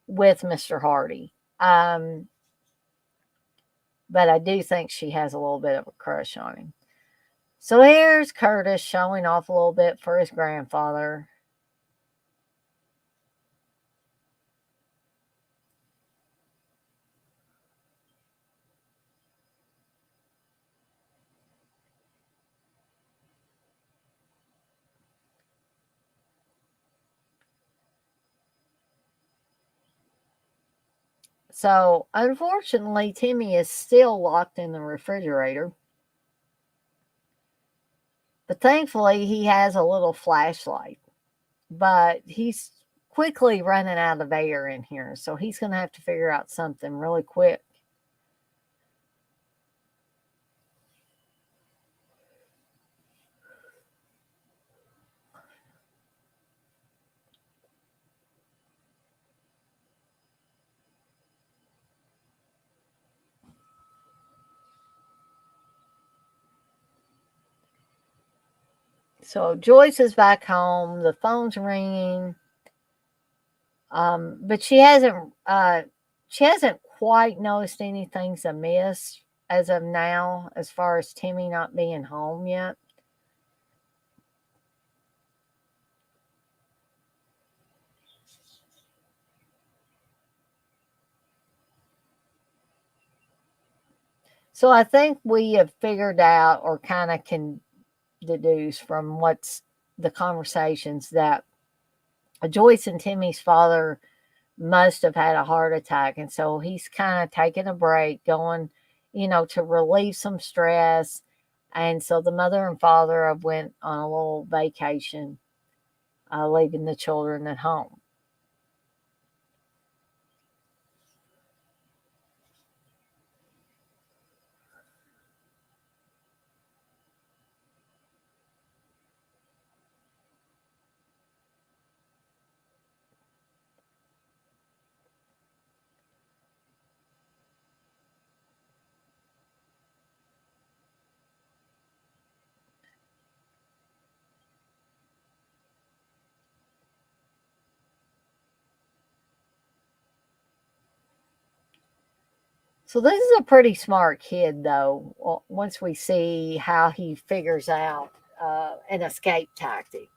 with Mr. Hardy. But I do think she has a little bit of a crush on him. So here's Curtis showing off a little bit for his grandfather. So, unfortunately, Timmy is still locked in the refrigerator. But thankfully, he has a little flashlight. But he's quickly running out of air in here. So, he's going to have to figure out something really quick. So, Joyce is back home. The phone's ringing. But she hasn't quite noticed anything's amiss as of now, as far as Timmy not being home yet. So I think we have figured out, or kind of can deduce from what's the conversations, that Joyce and Timmy's father must have had a heart attack, and so he's kind of taking a break, going, to relieve some stress. And so the mother and father have went on a little vacation, leaving the children at home. So this is a pretty smart kid, though. Once we see how he figures out an escape tactic.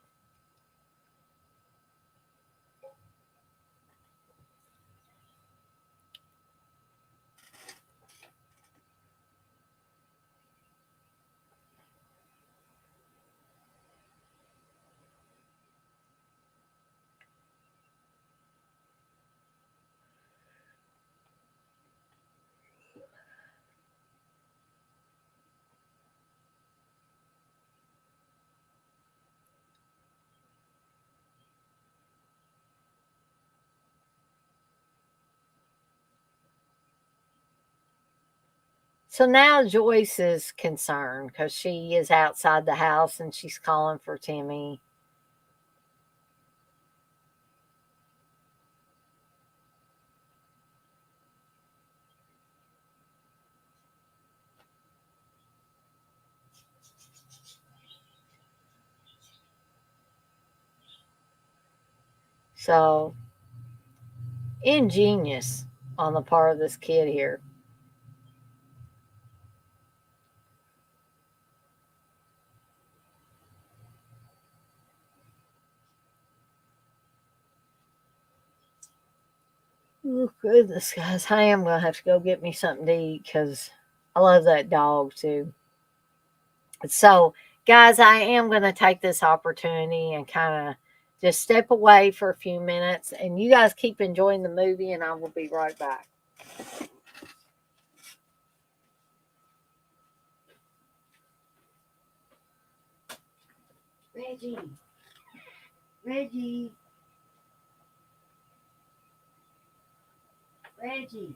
So now Joyce is concerned because she is outside the house and she's calling for Timmy. So ingenious on the part of this kid here. Oh, goodness, guys. I am going to have to go get me something to eat because I love that dog too. So, guys, I am going to take this opportunity and kind of just step away for a few minutes. And you guys keep enjoying the movie, and I will be right back. Reggie, Reggie, Reggie.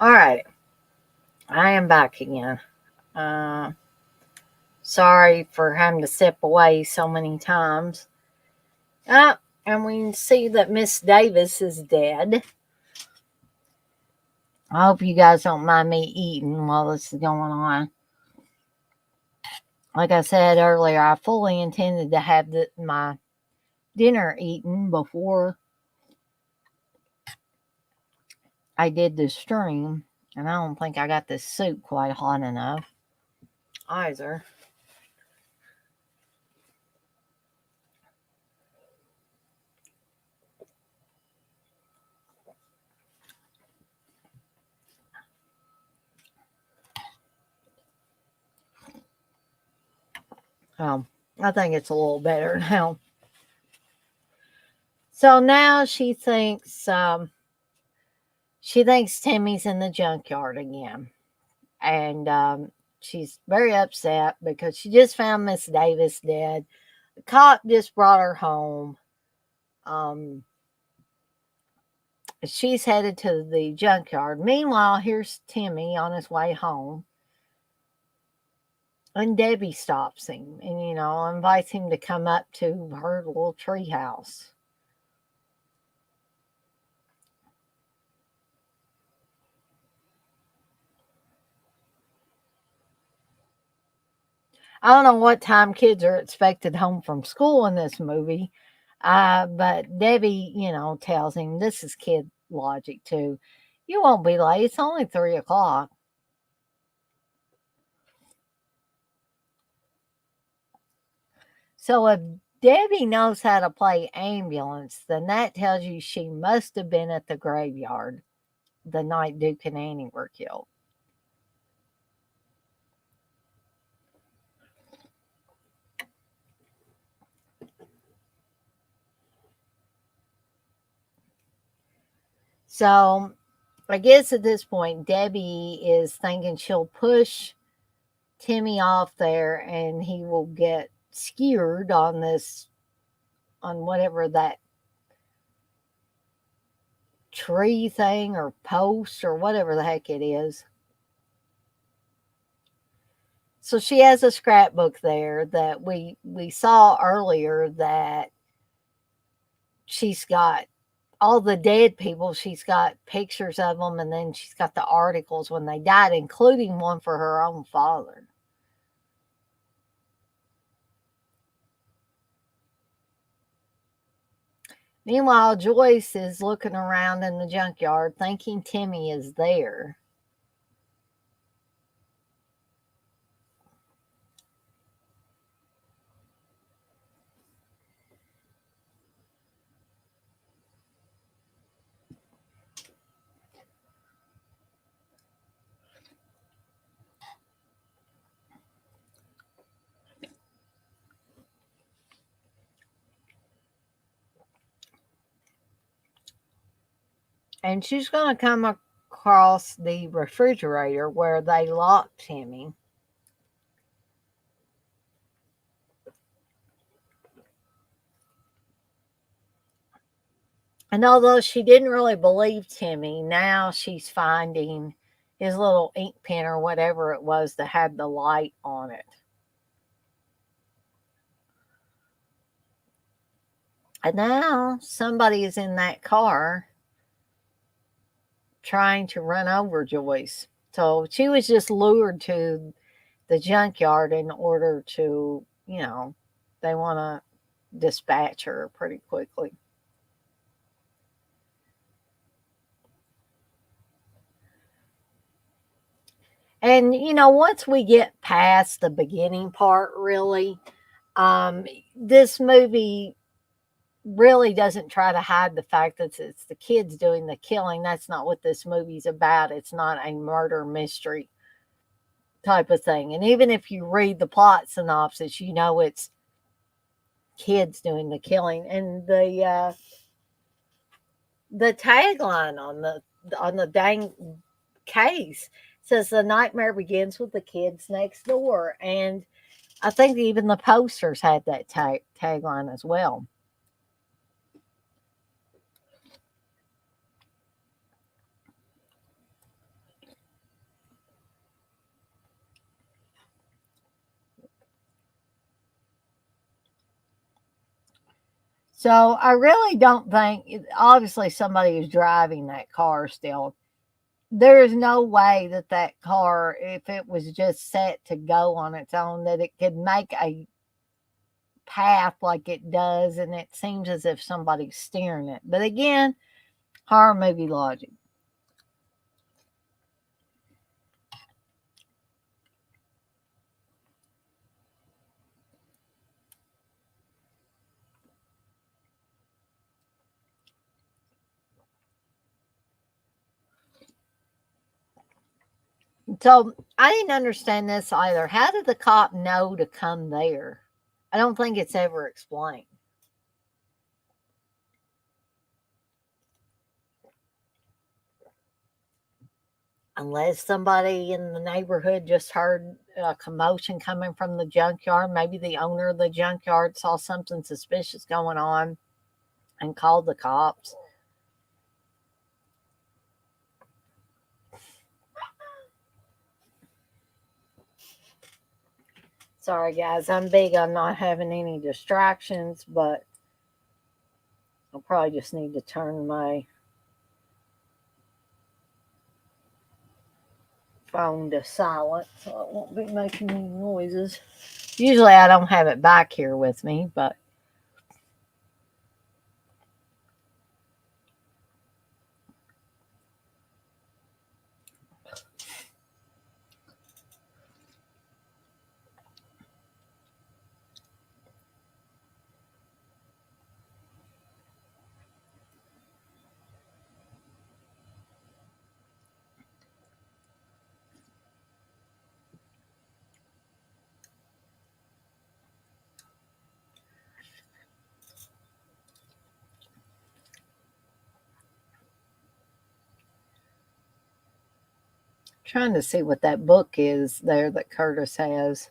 All right, I am back again. Uh, Sorry for having to step away so many times. And we can see that Miss Davis is dead. I hope you guys don't mind me eating while this is going on. Like I said earlier, I fully intended to have my dinner eaten before I did the stream, and I don't think I got this soup quite hot enough either. Um, I think it's a little better now. So now she thinks Timmy's in the junkyard again, and she's very upset because she just found Miss Davis dead. The cop just brought her home. Um, she's headed to the junkyard. Meanwhile, here's Timmy on his way home. And Debbie stops him and, invites him to come up to her little tree house. I don't know what time kids are expected home from school in this movie, but Debbie, tells him this is kid logic too. You won't be late. It's only 3 o'clock. So if Debbie knows how to play ambulance, then that tells you she must have been at the graveyard the night Duke and Annie were killed. So I guess at this point, Debbie is thinking she'll push Timmy off there and he will get skewered on whatever that tree thing or post or whatever the heck it is. So she has a scrapbook there that we saw earlier that she's got all the dead people. She's got pictures of them, and then she's got the articles when they died, including one for her own father. Meanwhile, Joyce is looking around in the junkyard thinking Timmy is there. And she's going to come across the refrigerator where they locked Timmy. And although she didn't really believe Timmy, now she's finding his little ink pen or whatever it was that had the light on it. And now somebody is in that car trying to run over Joyce. So she was just lured to the junkyard in order to, they want to dispatch her pretty quickly. And, once we get past the beginning part, really, this movie really doesn't try to hide the fact that it's the kids doing the killing. That's not what this movie's about. It's not a murder mystery type of thing. And even if you read the plot synopsis, it's kids doing the killing. And the tagline on the dang case says the nightmare begins with the kids next door. And I think even the posters had that tagline as well. So I really don't think, obviously, somebody is driving that car still. There is no way that that car, if it was just set to go on its own, that it could make a path like it does, and it seems as if somebody's steering it. But again, horror movie logic. So I didn't understand this either. How did the cop know to come there? I don't think it's ever explained. Unless somebody in the neighborhood just heard a commotion coming from the junkyard. Maybe the owner of the junkyard saw something suspicious going on and called the cops. Sorry, guys. I'm big on not having any distractions, but I'll probably just need to turn my phone to silent so it won't be making any noises. Usually I don't have it back here with me, but trying to see what that book is there that Curtis has.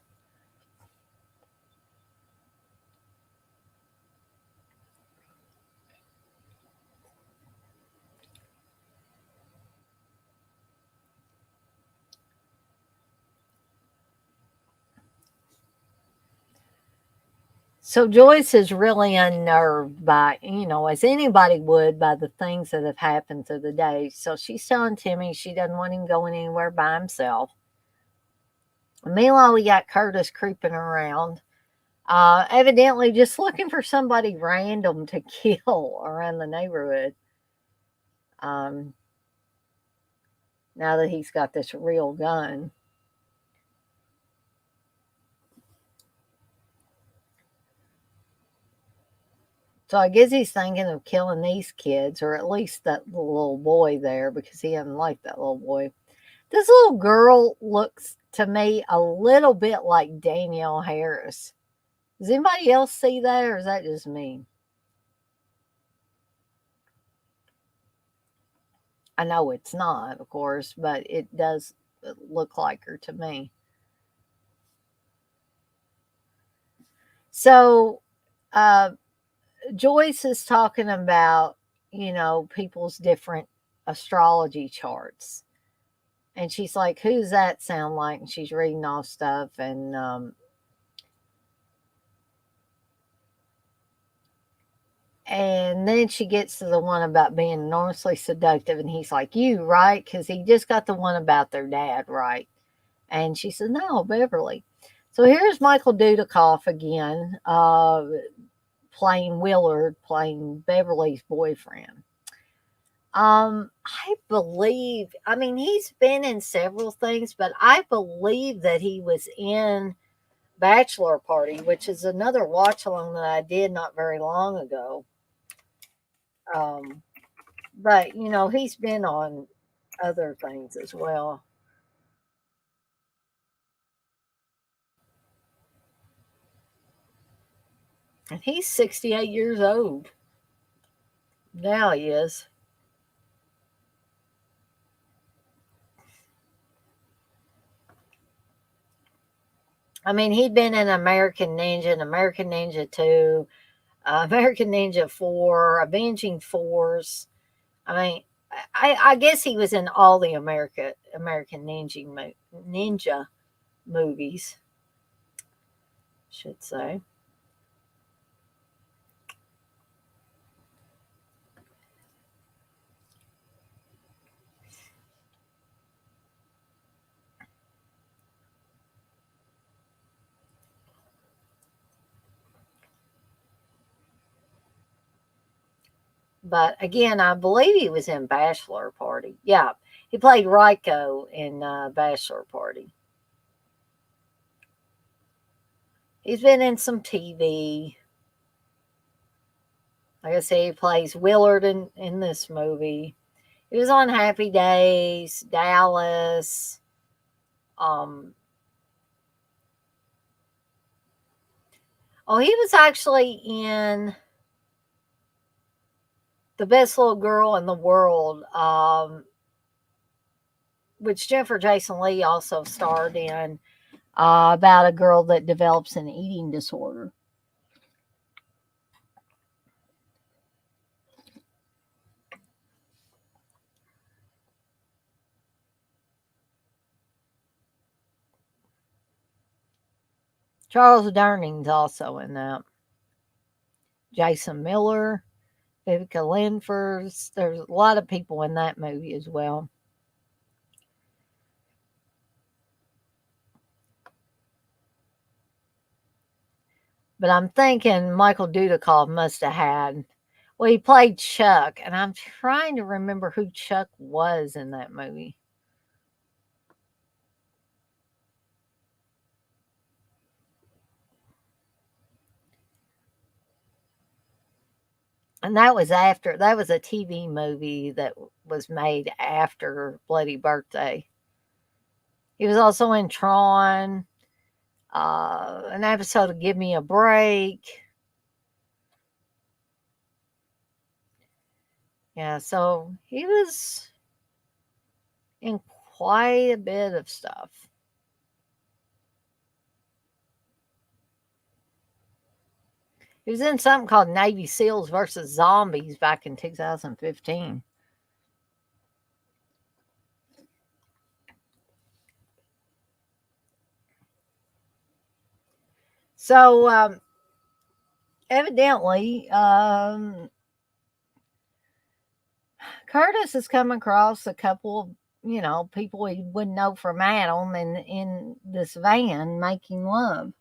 So Joyce is really unnerved by, as anybody would, by the things that have happened through the day. So she's telling Timmy she doesn't want him going anywhere by himself. Meanwhile, we got Curtis creeping around, evidently just looking for somebody random to kill around the neighborhood. Um, Now that he's got this real gun. So I guess he's thinking of killing these kids, or at least that little boy there, because he doesn't like that little boy. This little girl looks to me a little bit like Danielle Harris. Does anybody else see that, or is that just me? I know it's not, of course, but it does look like her to me. So, uh, Joyce is talking about, people's different astrology charts. And she's like, "Who's that sound like?" And she's reading off stuff. And then she gets to the one about being enormously seductive. And he's like, "You, right?" Because he just got the one about their dad right. And she said, "No, Beverly." So here's Michael Dudikoff again, playing Willard, playing Beverly's boyfriend. I believe, I mean, he's been in several things, but I believe that he was in Bachelor Party, which is another watch along that I did not very long ago. Um, but, he's been on other things as well. And he's 68 years old. Now he is. I mean, he'd been in American Ninja and American Ninja 2, American Ninja 4, Avenging Force. I mean, I guess he was in all the American Ninja movies, should say. But again, I believe he was in Bachelor Party. Yeah, he played Ryko in Bachelor Party. He's been in some TV. Like I say, he plays Willard in this movie. He was on Happy Days, Dallas. Um, oh, he was actually in The Best Little Girl in the World, which Jennifer Jason Leigh also starred in, about a girl that develops an eating disorder. Charles Durning's also in that. Jason Miller, Vivica Linfors. There's a lot of people in that movie as well. But I'm thinking Michael Dudikoff must have had. Well, he played Chuck, and I'm trying to remember who Chuck was in that movie. And that was a TV movie that was made after Bloody Birthday. He was also in Tron, an episode of Give Me a Break. Yeah, so he was in quite a bit of stuff. He was in something called Navy SEALs versus Zombies back in 2015. So evidently, Curtis has come across a couple of people he wouldn't know from Adam in this van making love.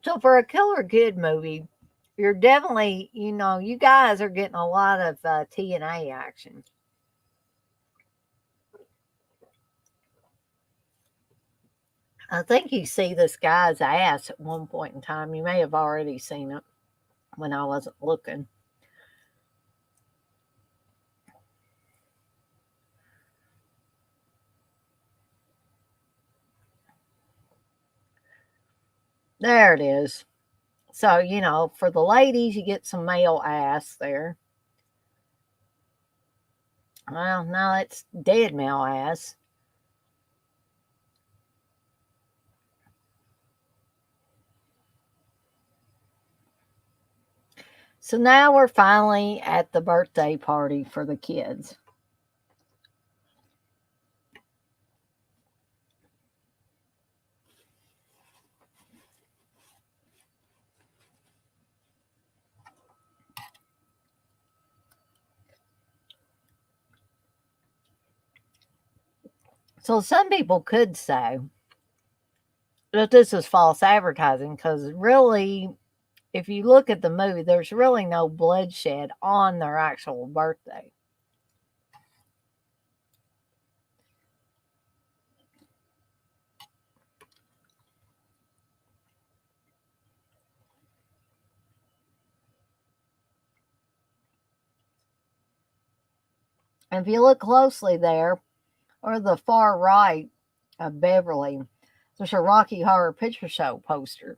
So for a Killer Kid movie, you're definitely, you guys are getting a lot of TNA action. I think you see this guy's ass at one point in time. You may have already seen it when I wasn't looking. There it is. So, for the ladies, you get some male ass there. Well, no, it's dead male ass. So now we're finally at the birthday party for the kids. So some people could say that this is false advertising because really, if you look at the movie, there's really no bloodshed on their actual birthday. And if you look closely there, or the far right of Beverly, there's a Rocky Horror Picture Show poster.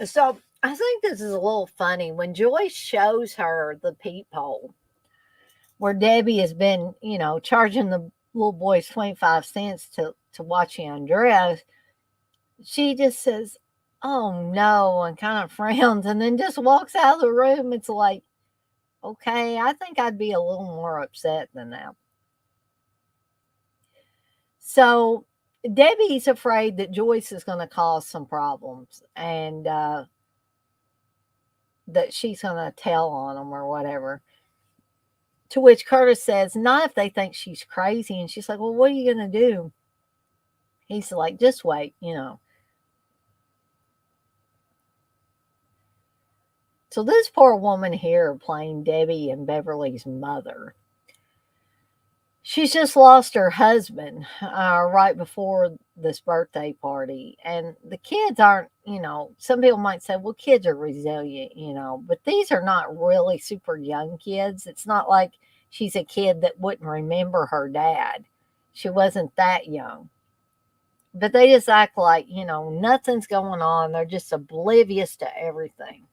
So I think this is a little funny when Joyce shows her the peephole where Debbie has been, charging the little boys 25 cents to watch you undress. She just says, "Oh no," and kind of frowns and then just walks out of the room. It's like, okay, I think I'd be a little more upset than that. So Debbie's afraid that Joyce is going to cause some problems and that she's going to tell on them or whatever. To which Curtis says, "Not if they think she's crazy." And she's like, "Well, what are you going to do?" He's like, "Just wait." So this poor woman here playing Debbie and Beverly's mother, she's just lost her husband right before this birthday party. And the kids aren't, some people might say, well, kids are resilient, but these are not really super young kids. It's not like she's a kid that wouldn't remember her dad. She wasn't that young. But they just act like, nothing's going on. They're just oblivious to everything.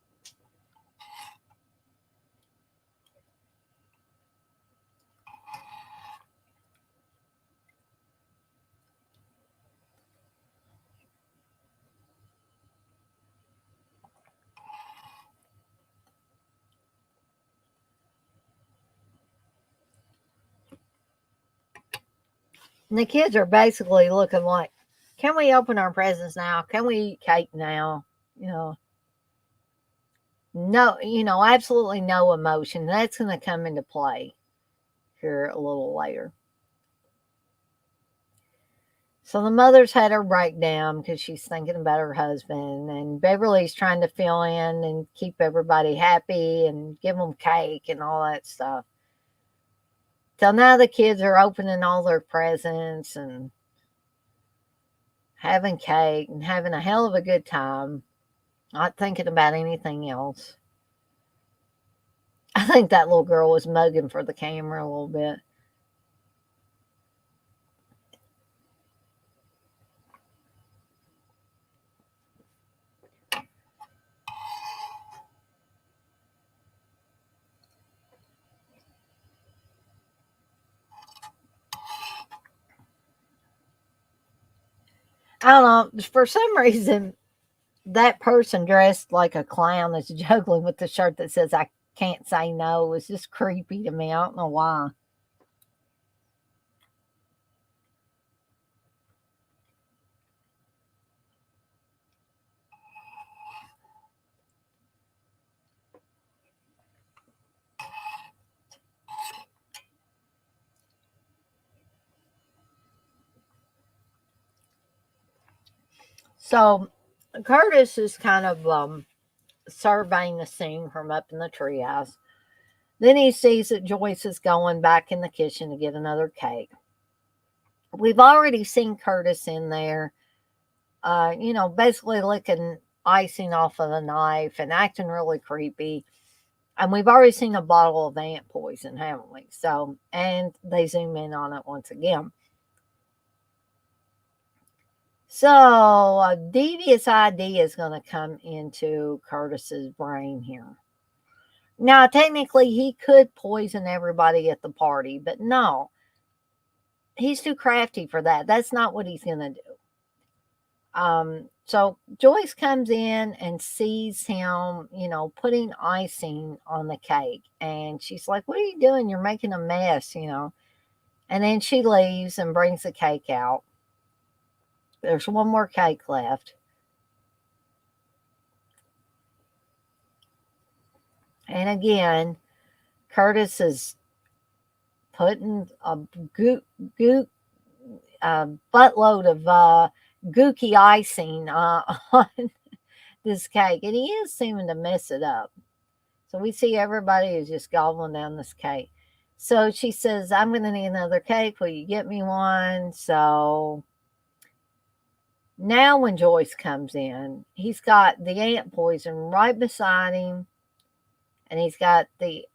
And the kids are basically looking like, can we open our presents now? Can we eat cake now? You know, no, absolutely no emotion. That's going to come into play here a little later. So the mother's had her breakdown because she's thinking about her husband, and Beverly's trying to fill in and keep everybody happy and give them cake and all that stuff. So now the kids are opening all their presents and having cake and having a hell of a good time, not thinking about anything else. I think that little girl was mugging for the camera a little bit. I don't know. For some reason, that person dressed like a clown that's juggling with the shirt that says "I can't say no" was just creepy to me. I don't know why. So Curtis is kind of surveying the scene from up in the treehouse. Then he sees that Joyce is going back in the kitchen to get another cake. We've already seen Curtis in there, basically licking icing off of a knife and acting really creepy. And we've already seen a bottle of ant poison, haven't we? So, and they zoom in on it once again. So, a devious idea is going to come into Curtis's brain here. Now, technically, he could poison everybody at the party, but no, he's too crafty for that. That's not what he's going to do. So Joyce comes in and sees him, putting icing on the cake. And she's like, "What are you doing? You're making a mess. And then she leaves and brings the cake out. There's one more cake left. And again, Curtis is putting a buttload of gooky icing on this cake. And he is seeming to mess it up. So we see everybody is just gobbling down this cake. So she says, "I'm going to need another cake. Will you get me one?" So now when Joyce comes in, he's got the ant poison right beside him, and he's got the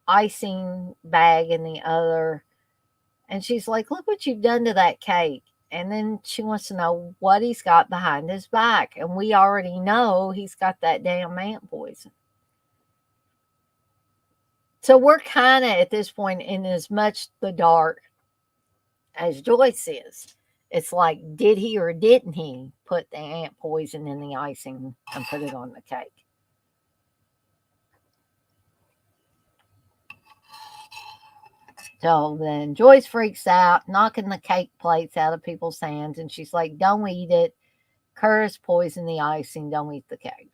icing bag in the other. And she's like, "Look what you've done to that cake." And then she wants to know what he's got behind his back. And we already know he's got that damn ant poison. So we're kind of at this point in as much the dark as Joyce is. It's like, did he or didn't he put the ant poison in the icing and put it on the cake? So then Joyce freaks out, knocking the cake plates out of people's hands, and she's like, don't eat it. Curtis poisoned the icing. Don't eat the cake.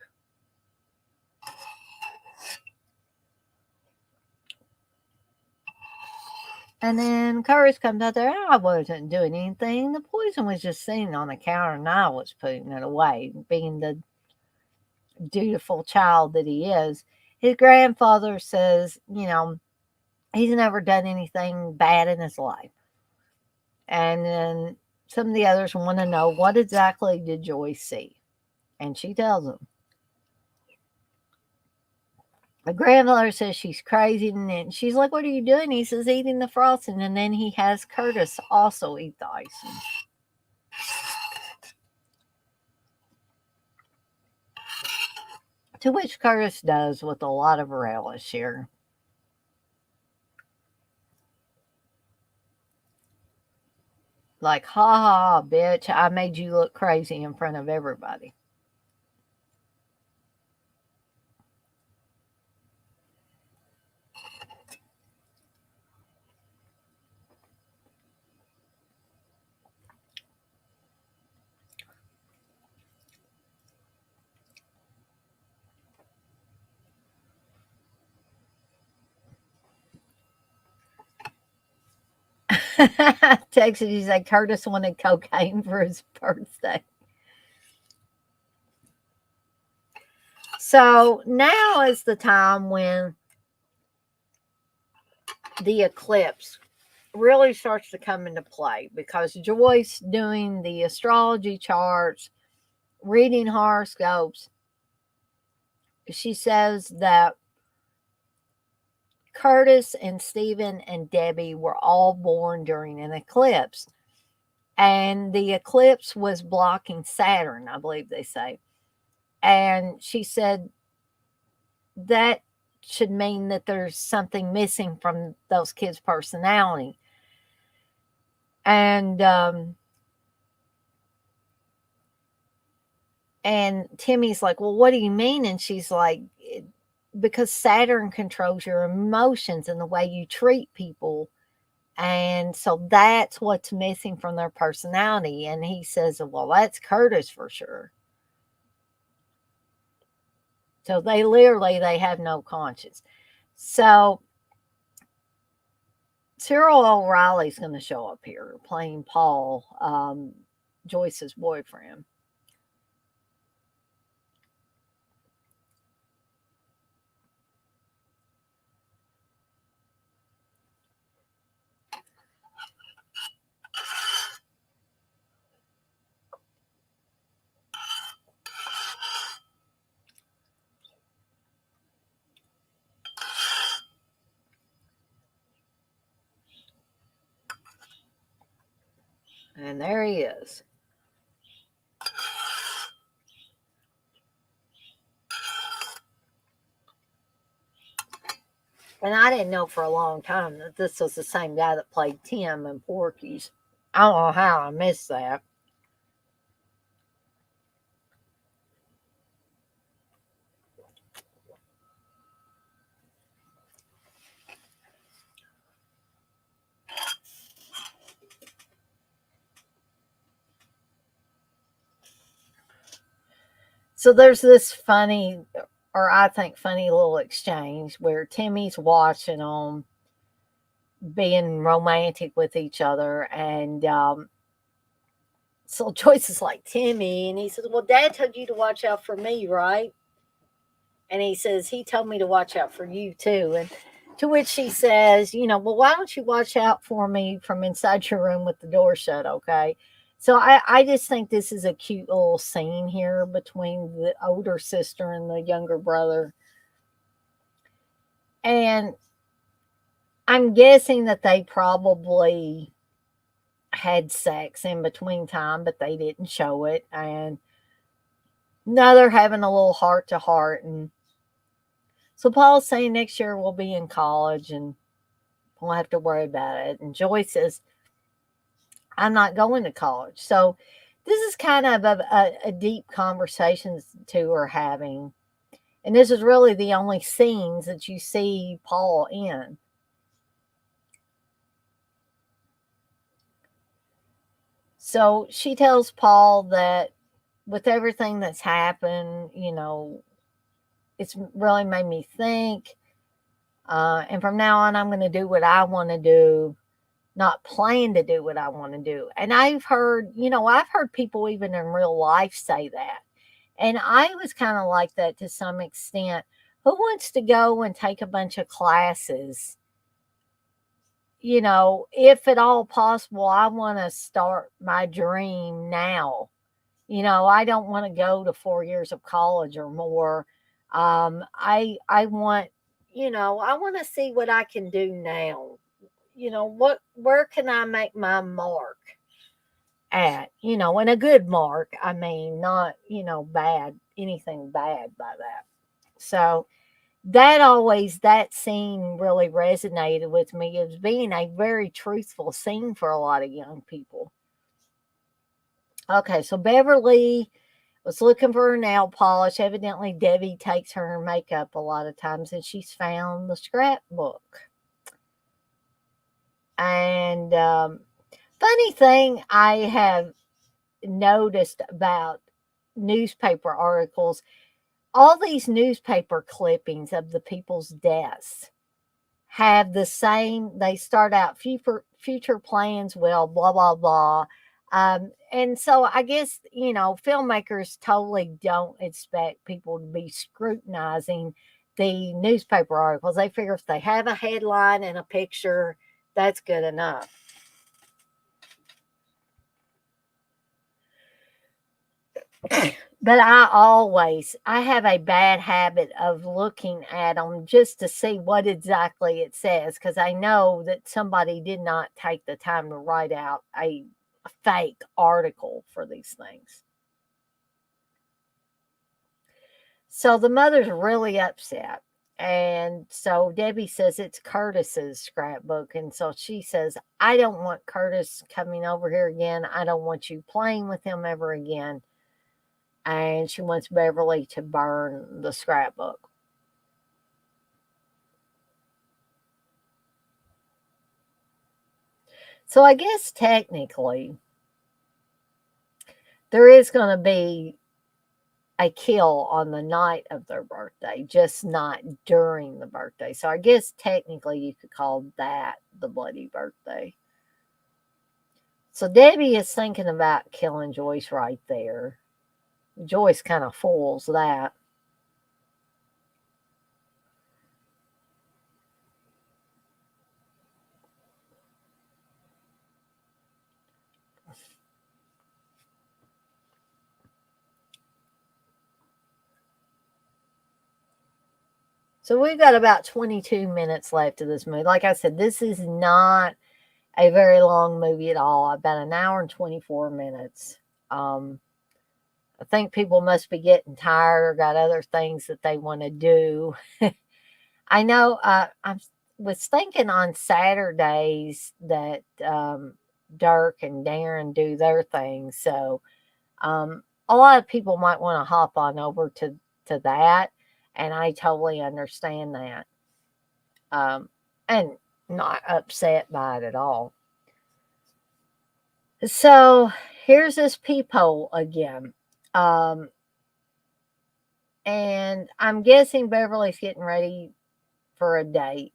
And then Curtis comes out there. I wasn't doing anything. The poison was just sitting on the counter, and I was putting it away, being the dutiful child that he is. His grandfather says, he's never done anything bad in his life. And then some of the others want to know, what exactly did Joyce see? And she tells them. The grandmother says she's crazy, and then she's like, what are you doing? He says, eating the frosting. And then he has Curtis also eat the icing. To which Curtis does with a lot of relish here. Like, ha ha, bitch, I made you look crazy in front of everybody. Texas, he said Curtis wanted cocaine for his birthday. So now is the time when the eclipse really starts to come into play, because Joyce doing the astrology charts, reading horoscopes, she says that Curtis and Stephen and Debbie were all born during an eclipse. And the eclipse was blocking Saturn, I believe they say. And she said that should mean that there's something missing from those kids' personality. And Timmy's like, well, what do you mean? And she's like, because Saturn controls your emotions and the way you treat people. And so that's what's missing from their personality. And he says, well, that's Curtis for sure. So they have no conscience. So Cyril O'Reilly's going to show up here playing Paul, Joyce's boyfriend. And there he is. And I didn't know for a long time that this was the same guy that played Tim in Porky's. I don't know how I missed that. So there's this funny, or I think funny little exchange where Timmy's watching them being romantic with each other. And so Joyce is like, Timmy. And he says, well, Dad told you to watch out for me, right? And he says, he told me to watch out for you too. And to which she says, well, why don't you watch out for me from inside your room with the door shut, okay? So I just think this is a cute little scene here between the older sister and the younger brother. And I'm guessing that they probably had sex in between time, but they didn't show it. And now they're having a little heart to heart. And so Paul's saying next year we'll be in college and won't have to worry about it. And Joyce says, I'm not going to college. So this is kind of a deep conversation two are having. And this is really the only scenes that you see Paul in. So she tells Paul that with everything that's happened, it's really made me think. And from now on, I'm going to do what I want to do, not plan to do what I want to do. And I've heard people even in real life say that. And I was kind of like that to some extent. Who wants to go and take a bunch of classes? If at all possible, I want to start my dream now. I don't want to go to 4 years of college or more. I want, I want to see what I can do now. Where can I make my mark at? And a good mark. I mean, not bad, anything bad by that. So that scene really resonated with me as being a very truthful scene for a lot of young people. Okay, so Beverly was looking for her nail polish. Evidently, Debbie takes her makeup a lot of times, and she's found the scrapbook. And funny thing I have noticed about newspaper articles, all these newspaper clippings of the people's deaths have the same. They start out future plans will blah blah blah. And so I guess filmmakers totally don't expect people to be scrutinizing the newspaper articles. They figure if they have a headline and a picture, that's good enough. But I have a bad habit of looking at them just to see what exactly it says, because I know that somebody did not take the time to write out a fake article for these things. So the mother's really upset. And so Debbie says it's Curtis's scrapbook. And so she says, I don't want Curtis coming over here again. I don't want you playing with him ever again. And she wants Beverly to burn the scrapbook. So I guess technically there is going to be a kill on the night of their birthday, just not during the birthday. So I guess technically you could call that the bloody birthday. So Debbie is thinking about killing Joyce right there. Joyce kind of fools that. So we've got about 22 minutes left of this movie. Like I said, this is not a very long movie at all. About an hour and 24 minutes. I think people must be getting tired or got other things that they want to do. I know I was thinking on Saturdays that Dirk and Darren do their thing. So a lot of people might want to hop on over to that. And I totally understand that. And not upset by it at all. So here's this peephole again. Um, and I'm guessing Beverly's getting ready for a date.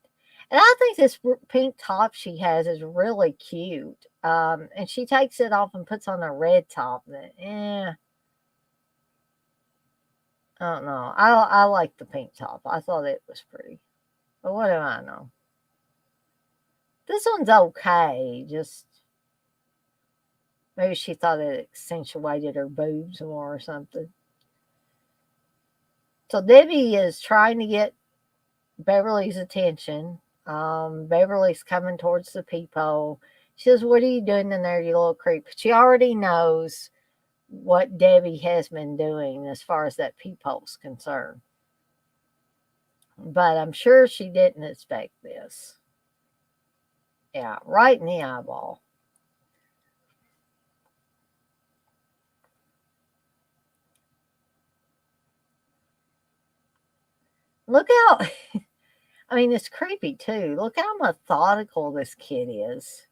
And I think this pink top she has is really cute. And she takes it off and puts on a red top. I don't know. I like the pink top. I thought it was pretty. But what do I know? This one's okay. Just maybe she thought it accentuated her boobs more or something. So Debbie is trying to get Beverly's attention. Beverly's coming towards the peephole. She says, "What are you doing in there, you little creep?" She already knows what Debbie has been doing as far as that peephole's concerned. But I'm sure she didn't expect this. Yeah, right in the eyeball. Look how, I mean, it's creepy too. Look how methodical this kid is.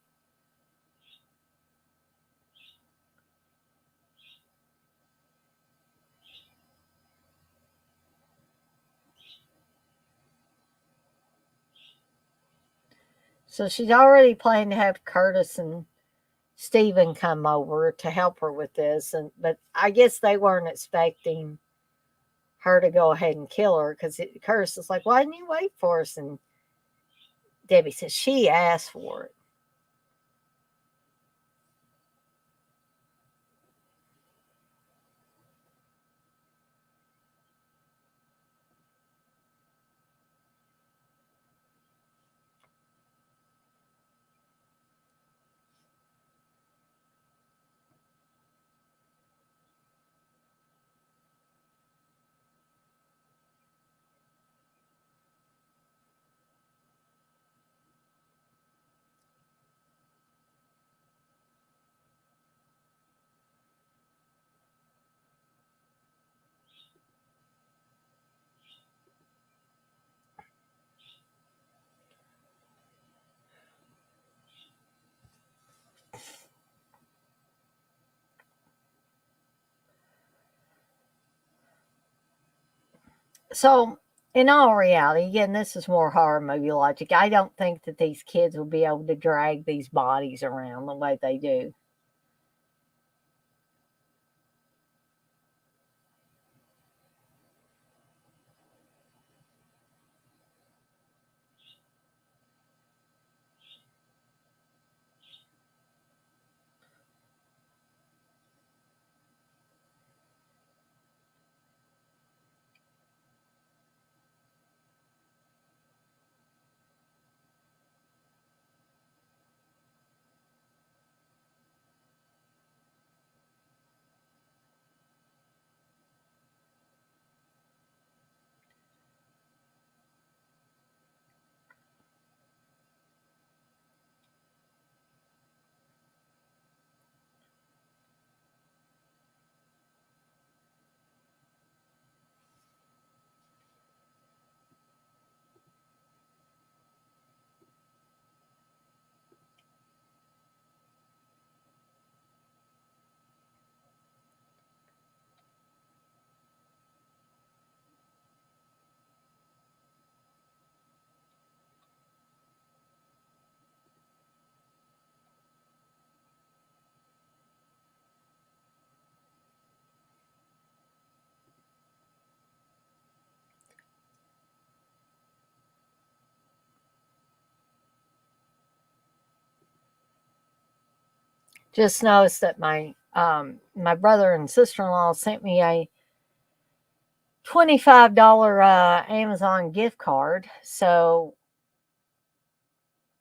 So she's already planning to have Curtis and Stephen come over to help her with this, and but I guess they weren't expecting her to go ahead and kill her because Curtis is like, "Why didn't you wait for us?" And Debbie says she asked for it. So, in all reality, again, this is more horror movie logic. I don't think that these kids will be able to drag these bodies around the way they do. Just noticed that my brother and sister in law sent me a $25 Amazon gift card. So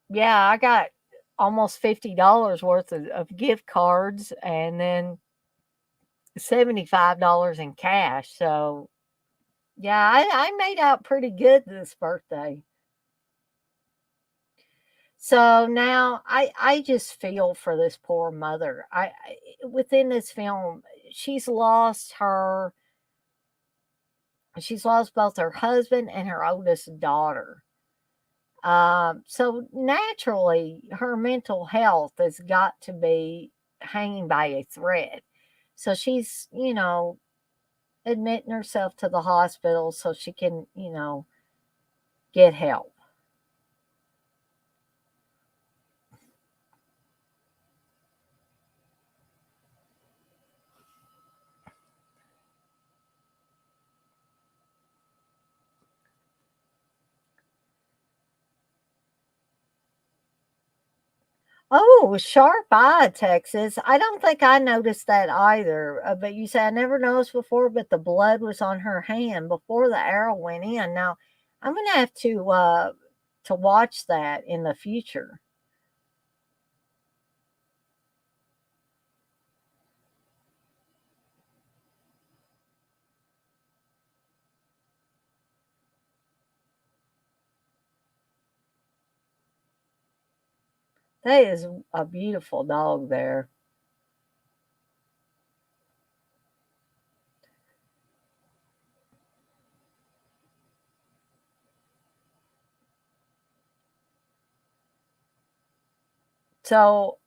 yeah, I got almost $50 worth of gift cards and then $75 in cash. So yeah, I made out pretty good this birthday. So now I just feel for this poor mother. Within this film, she's lost her she's lost both her husband and her oldest daughter. So naturally, her mental health has got to be hanging by a thread. So she's, admitting herself to the hospital so she can, get help. Oh, sharp eye, Texas. I don't think I noticed that either. But you say I never noticed before, but the blood was on her hand before the arrow went in. Now, I'm gonna have to watch that in the future. That is a beautiful dog there. So,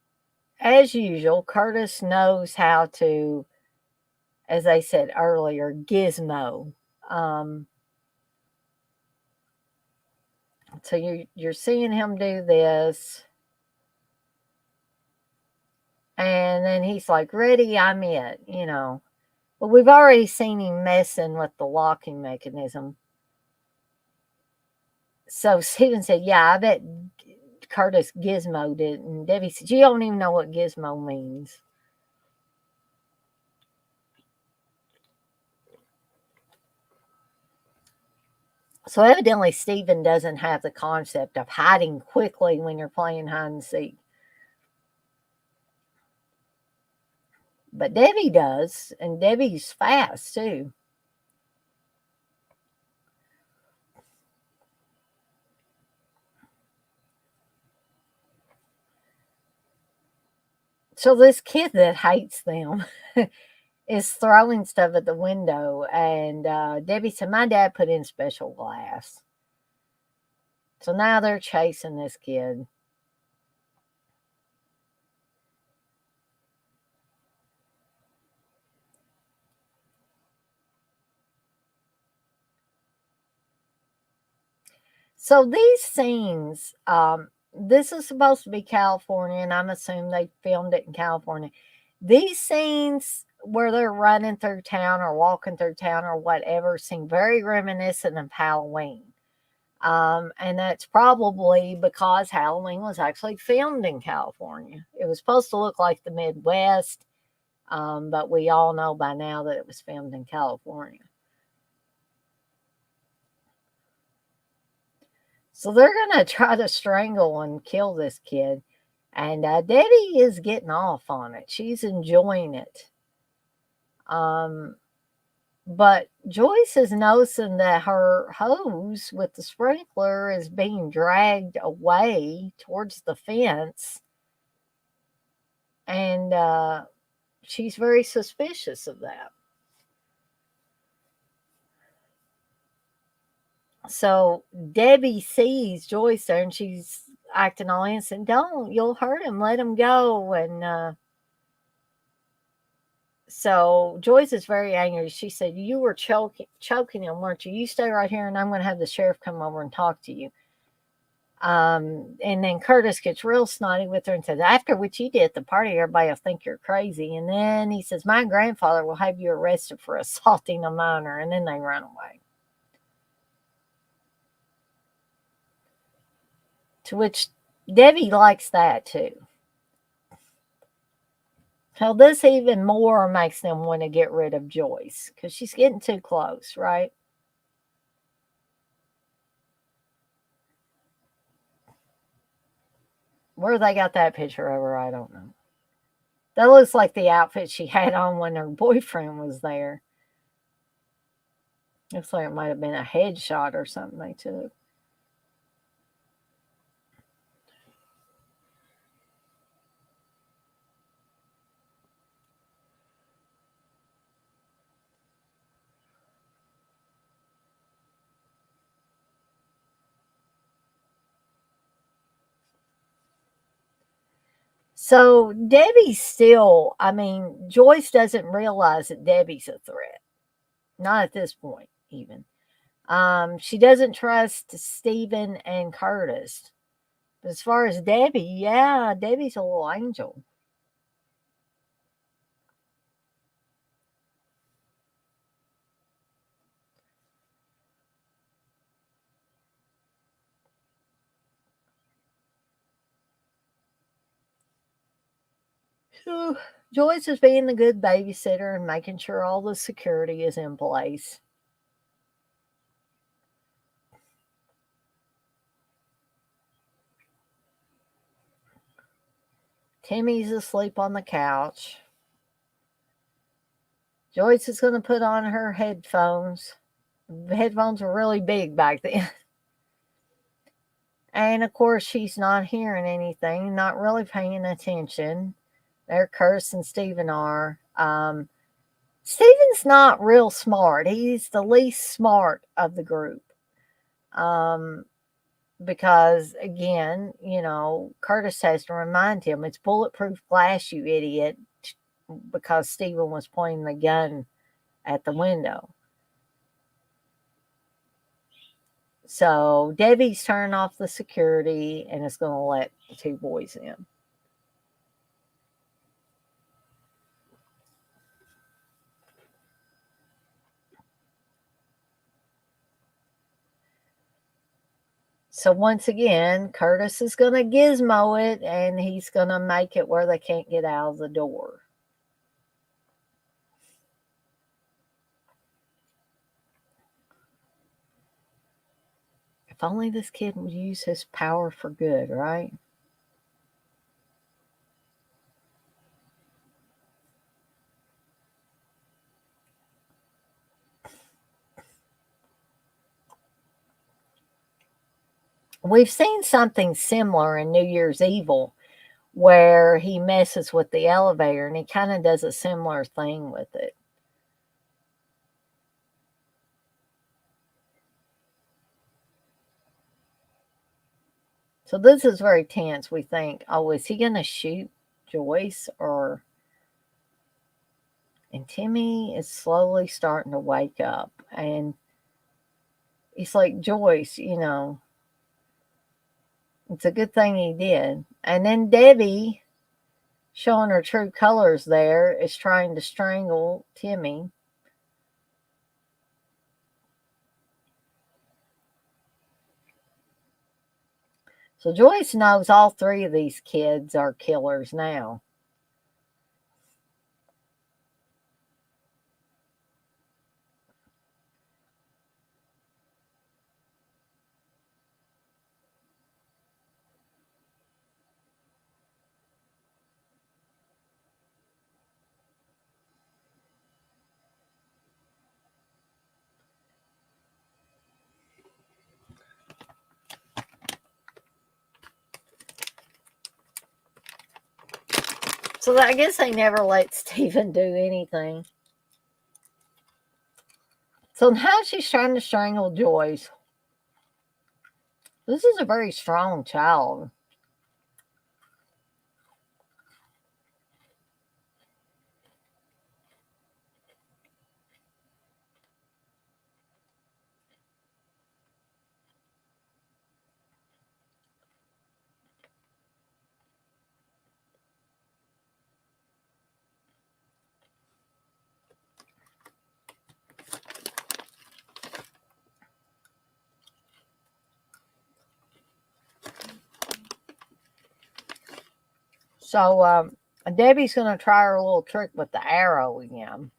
as usual, Curtis knows how to, as I said earlier, gizmo. Um, so you're seeing him do this, and then he's like, "Ready, I'm it," you know. But we've already seen him messing with the locking mechanism. So Steven said, "Yeah, I bet Curtis gizmoed it," and Debbie said, "You don't even know what gizmo means." So evidently, Steven doesn't have the concept of hiding quickly when you're playing hide and seek. But Debbie does, and Debbie's fast too. So this kid that hates them is throwing stuff at the window, and Debbie said, "My dad put in special glass." So now they're chasing this kid. So these scenes, this is supposed to be California, and I'm assuming they filmed it in California. These scenes where they're running through town or walking through town or whatever seem very reminiscent of Halloween. And that's probably because Halloween was actually filmed in California. It was supposed to look like the Midwest, but we all know by now that it was filmed in California. So they're going to try to strangle and kill this kid. And Debbie is getting off on it. She's enjoying it. Um, but Joyce is noticing that her hose with the sprinkler is being dragged away towards the fence. And she's very suspicious of that. So Debbie sees Joyce there and she's acting all innocent. Don't, you'll hurt him, let him go. And so Joyce is very angry. She said, "You were choking him, weren't you? You stay right here and I'm going to have the sheriff come over and talk to you." And then Curtis gets real snotty with her and says, "After what you did at the party, everybody will think you're crazy." And then he says, "My grandfather will have you arrested for assaulting a minor." And then they run away. To which Debbie likes that too. So this even more makes them want to get rid of Joyce because she's getting too close, right? Where they got that picture of her, I don't know. That looks like the outfit she had on when her boyfriend was there. Looks like it might have been a headshot or something they took. So Debbie's still, I mean, Joyce doesn't realize that Debbie's a threat. Not at this point, even. She doesn't trust Stephen and Curtis. But as far as Debbie, yeah, Debbie's a little angel. So Joyce is being the good babysitter and making sure all the security is in place. Timmy's asleep on the couch. Joyce is going to put on her headphones. The headphones were really big back then. And of course, she's not hearing anything, not really paying attention. There, Curtis and Stephen are. Stephen's not real smart. He's the least smart of the group. Um, because again, Curtis has to remind him it's bulletproof glass, you idiot, because Stephen was pointing the gun at the window. So Debbie's turning off the security and is going to let the two boys in. So once again, Curtis is going to gizmo it and he's going to make it where they can't get out of the door. If only this kid would use his power for good, right? We've seen something similar in New Year's Evil where he messes with the elevator and he kind of does a similar thing with it. So this is very tense. We think, oh, is he going to shoot Joyce or... And Timmy is slowly starting to wake up. And he's like, Joyce, it's a good thing he did. And then Debbie, showing her true colors there, is trying to strangle Timmy. So Joyce knows all three of these kids are killers now. So I guess they never let Stephen do anything. So now she's trying to strangle Joyce. This is a very strong child. So Debbie's going to try her little trick with the arrow again.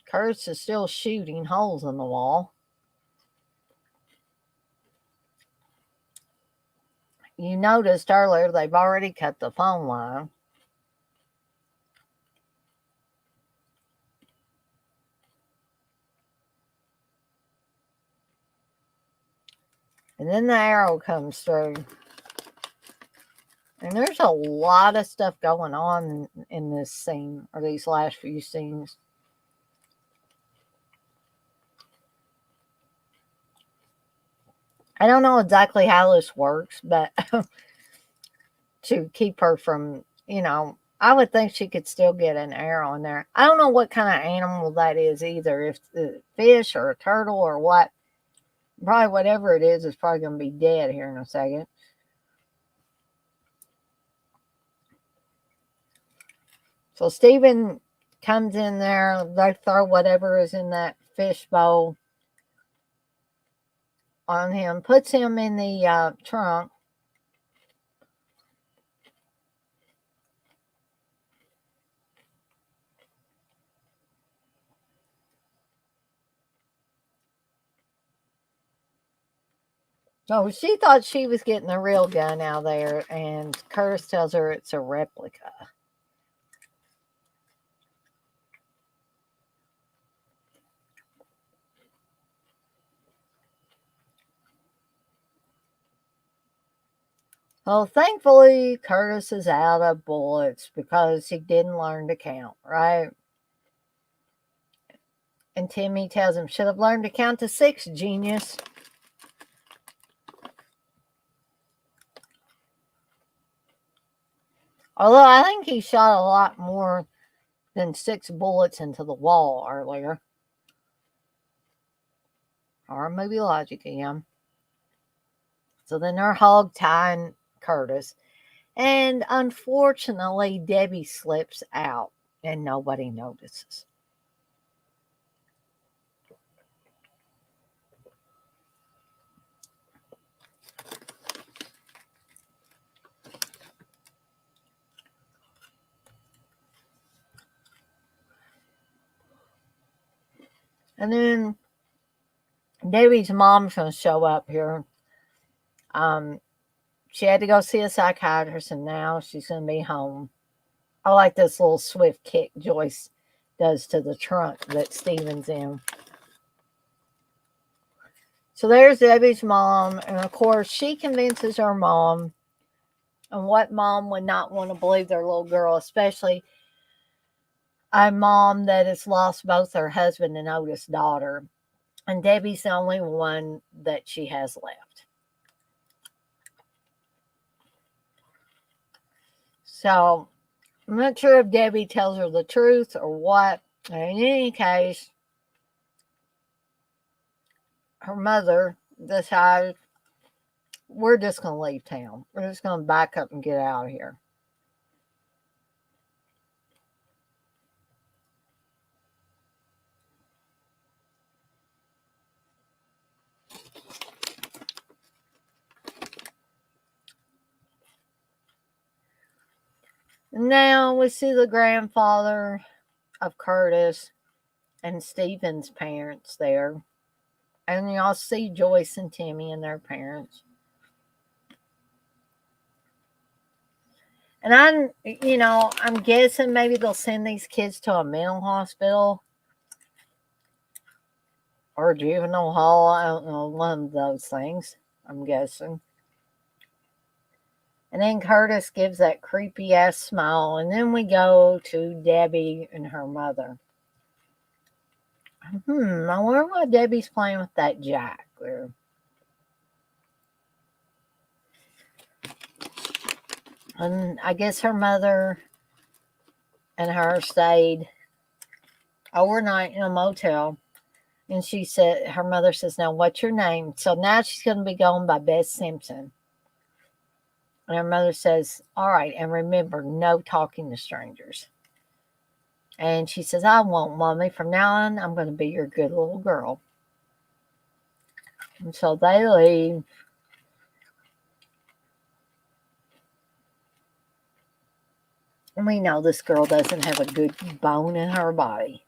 Curtis is still shooting holes in the wall. You noticed earlier they've already cut the phone line. And then the arrow comes through. And there's a lot of stuff going on in this scene, or these last few scenes. I don't know exactly how this works, but to keep her from, I would think she could still get an arrow in there. I don't know what kind of animal that is either, if it's a fish or a turtle or what. Probably whatever it is probably going to be dead here in a second. So Stephen comes in there, they throw whatever is in that fish bowl on him, puts him in the trunk. So she thought she was getting a real gun out there, and Curtis tells her it's a replica. Well, thankfully, Curtis is out of bullets because he didn't learn to count, right? And Timmy tells him, should have learned to count to 6, genius. Although I think he shot a lot more than 6 bullets into the wall earlier. Or maybe logic again. So then they're hog tying Curtis. And unfortunately, Debbie slips out and nobody notices. And then Debbie's mom's going to show up here. She had to go see a psychiatrist, and now she's going to be home. I like this little swift kick Joyce does to the trunk that Steven's in. So there's Debbie's mom, and of course, she convinces her mom. And what mom would not want to believe their little girl, especially a mom that has lost both her husband and oldest daughter? And Debbie's the only one that she has left. So I'm not sure if Debbie tells her the truth or what. In any case, her mother decides, we're just going to leave town. We're just going to back up and get out of here. Now we see the grandfather of Curtis and Stephen's parents there. And y'all see Joyce and Timmy and their parents. And I'm guessing maybe they'll send these kids to a mental hospital or a juvenile hall. I don't know, one of those things, I'm guessing. And then Curtis gives that creepy ass smile. And then we go to Debbie and her mother. I wonder what Debbie's playing with that jack there. And I guess her mother and her stayed overnight in a motel. And she said, her mother says, now what's your name? So now she's going to be going by Beth Simpson. And her mother says, all right, and remember, no talking to strangers. And she says, I won't, Mommy. From now on, I'm going to be your good little girl. And so they leave. And we know this girl doesn't have a good bone in her body.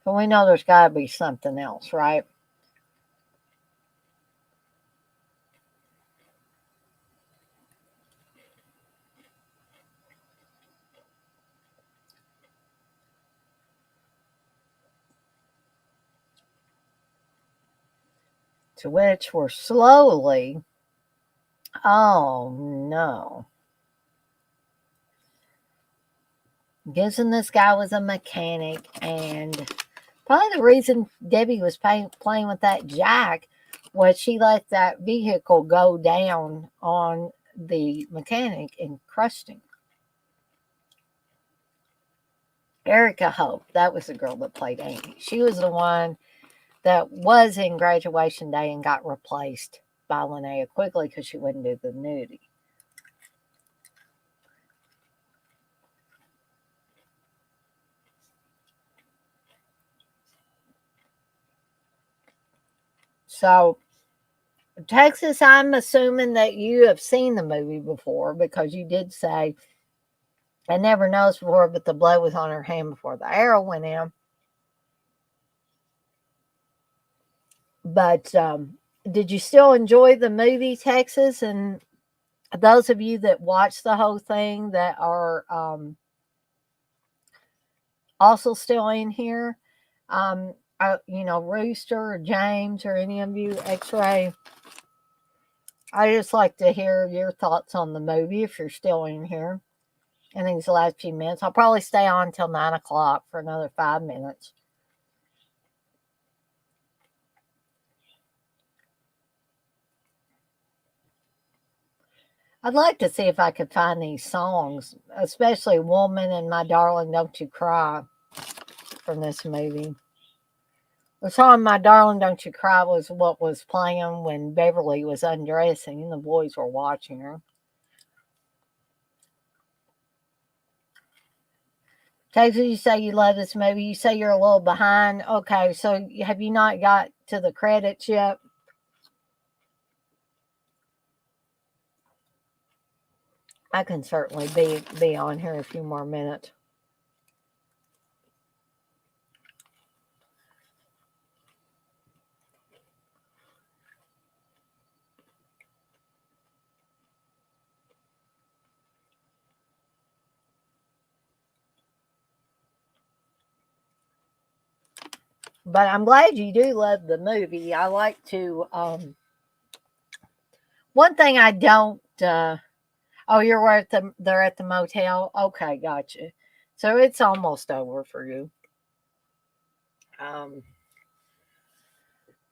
So we know there's got to be something else, right? To which we're slowly, oh no. Guessing this guy was a mechanic, and probably the reason Debbie was playing with that jack was she let that vehicle go down on the mechanic and crushed him. Erica Hope, that was the girl that played Amy. She was the one that was in Graduation Day and got replaced by Linnea Quigley because she wouldn't do the nudie. So, Texas, I'm assuming that you have seen the movie before because you did say, I never noticed before, but the blood was on her hand before the arrow went in. But did you still enjoy the movie, Texas? And those of you that watched the whole thing that are also still in here, Rooster or James or any of you, X-Ray, I just like to hear your thoughts on the movie if you're still in here in these last few minutes. I'll probably stay on till 9 o'clock for another 5 minutes. I'd like to see if I could find these songs, especially Woman and My Darling Don't You Cry from this movie. The song My Darling Don't You Cry was what was playing when Beverly was undressing and the boys were watching her. Taser, you say you love this movie. You say you're a little behind. Okay, so have you not got to the credits yet? I can certainly be on here a few more minutes. But I'm glad you do love the movie. I like to. One thing I don't. Oh, you're at they're at the motel. Okay, gotcha. So it's almost over for you. Um,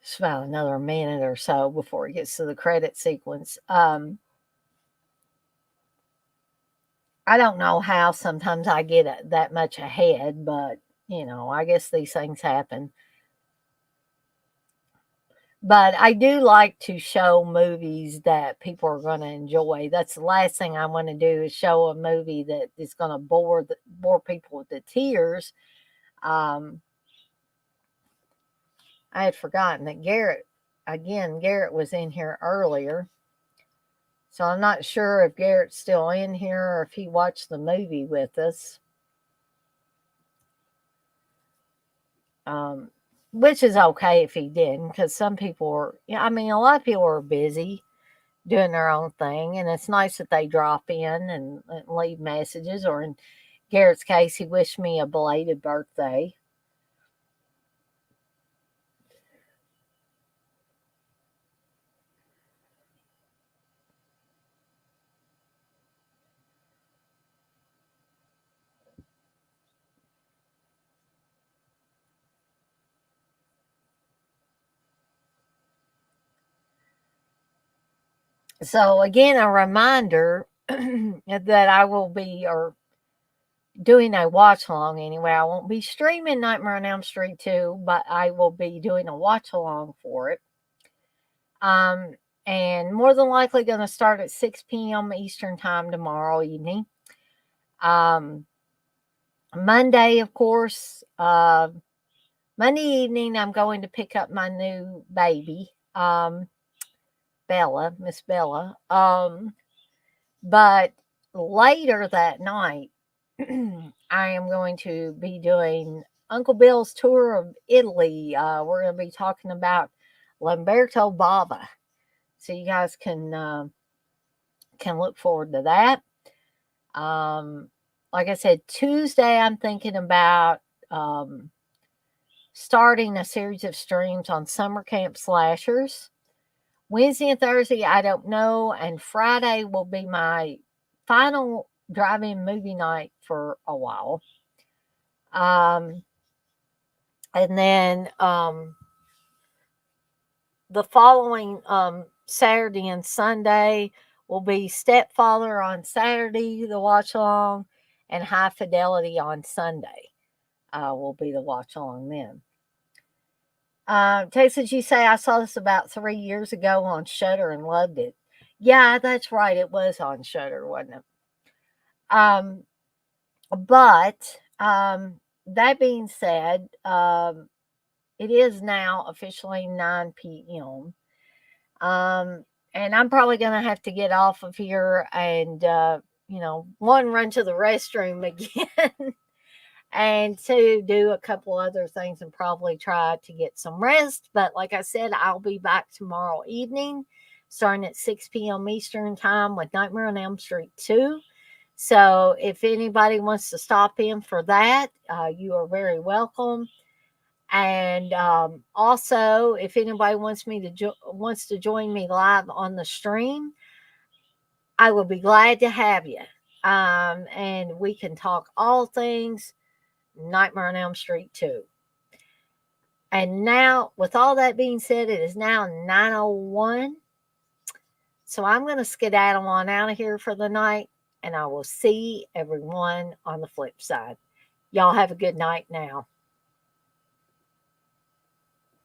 it's about another minute or so before it gets to the credit sequence. I don't know how sometimes I get that much ahead, but I guess these things happen. But I do like to show movies that people are going to enjoy. That's the last thing I want to do is show a movie that is going to bore people to tears. Um, I had forgotten that Garrett was in here earlier. So I'm not sure if Garrett's still in here or if he watched the movie with us. Um, which is okay if he didn't, because some people are, I mean, a lot of people are busy doing their own thing, and it's nice that they drop in and leave messages, or in Garrett's case, he wished me a belated birthday. So again, a reminder that I will be or doing a watch along anyway. I won't be streaming Nightmare on Elm Street 2, but I will be doing a watch along for it. Um, and more than likely going to start at 6 p.m. Eastern time tomorrow evening. Monday, of course, Monday evening, I'm going to pick up my new baby, Bella, Miss Bella. But later that night, I am going to be doing Uncle Bill's tour of Italy. We're going to be talking about Lamberto Bava, so you guys can look forward to that. Like I said, Tuesday I'm thinking about starting a series of streams on summer camp slashers. Wednesday and Thursday I don't know, and Friday will be my final drive-in movie night for a while. And then the following Saturday and Sunday will be Stepfather on Saturday, the watch along, and High Fidelity on Sunday will be the watch along then. Texas, you say I saw this about 3 years ago on Shudder and loved it. Yeah, that's right. It was on Shudder, wasn't it? But that being said, it is now officially 9 p.m. And I'm probably going to have to get off of here and, one, run to the restroom again, and two, do a couple other things and probably try to get some rest. But like I said, I'll be back tomorrow evening starting at 6 p.m. Eastern time with Nightmare on Elm Street 2. So if anybody wants to stop in for that, you are very welcome. And also, if anybody wants to join me live on the stream, I will be glad to have you. And we can talk all things Nightmare on Elm Street 2. And now, with all that being said, it is now 9:01. So I'm going to skedaddle on out of here for the night, and I will see everyone on the flip side. Y'all have a good night now.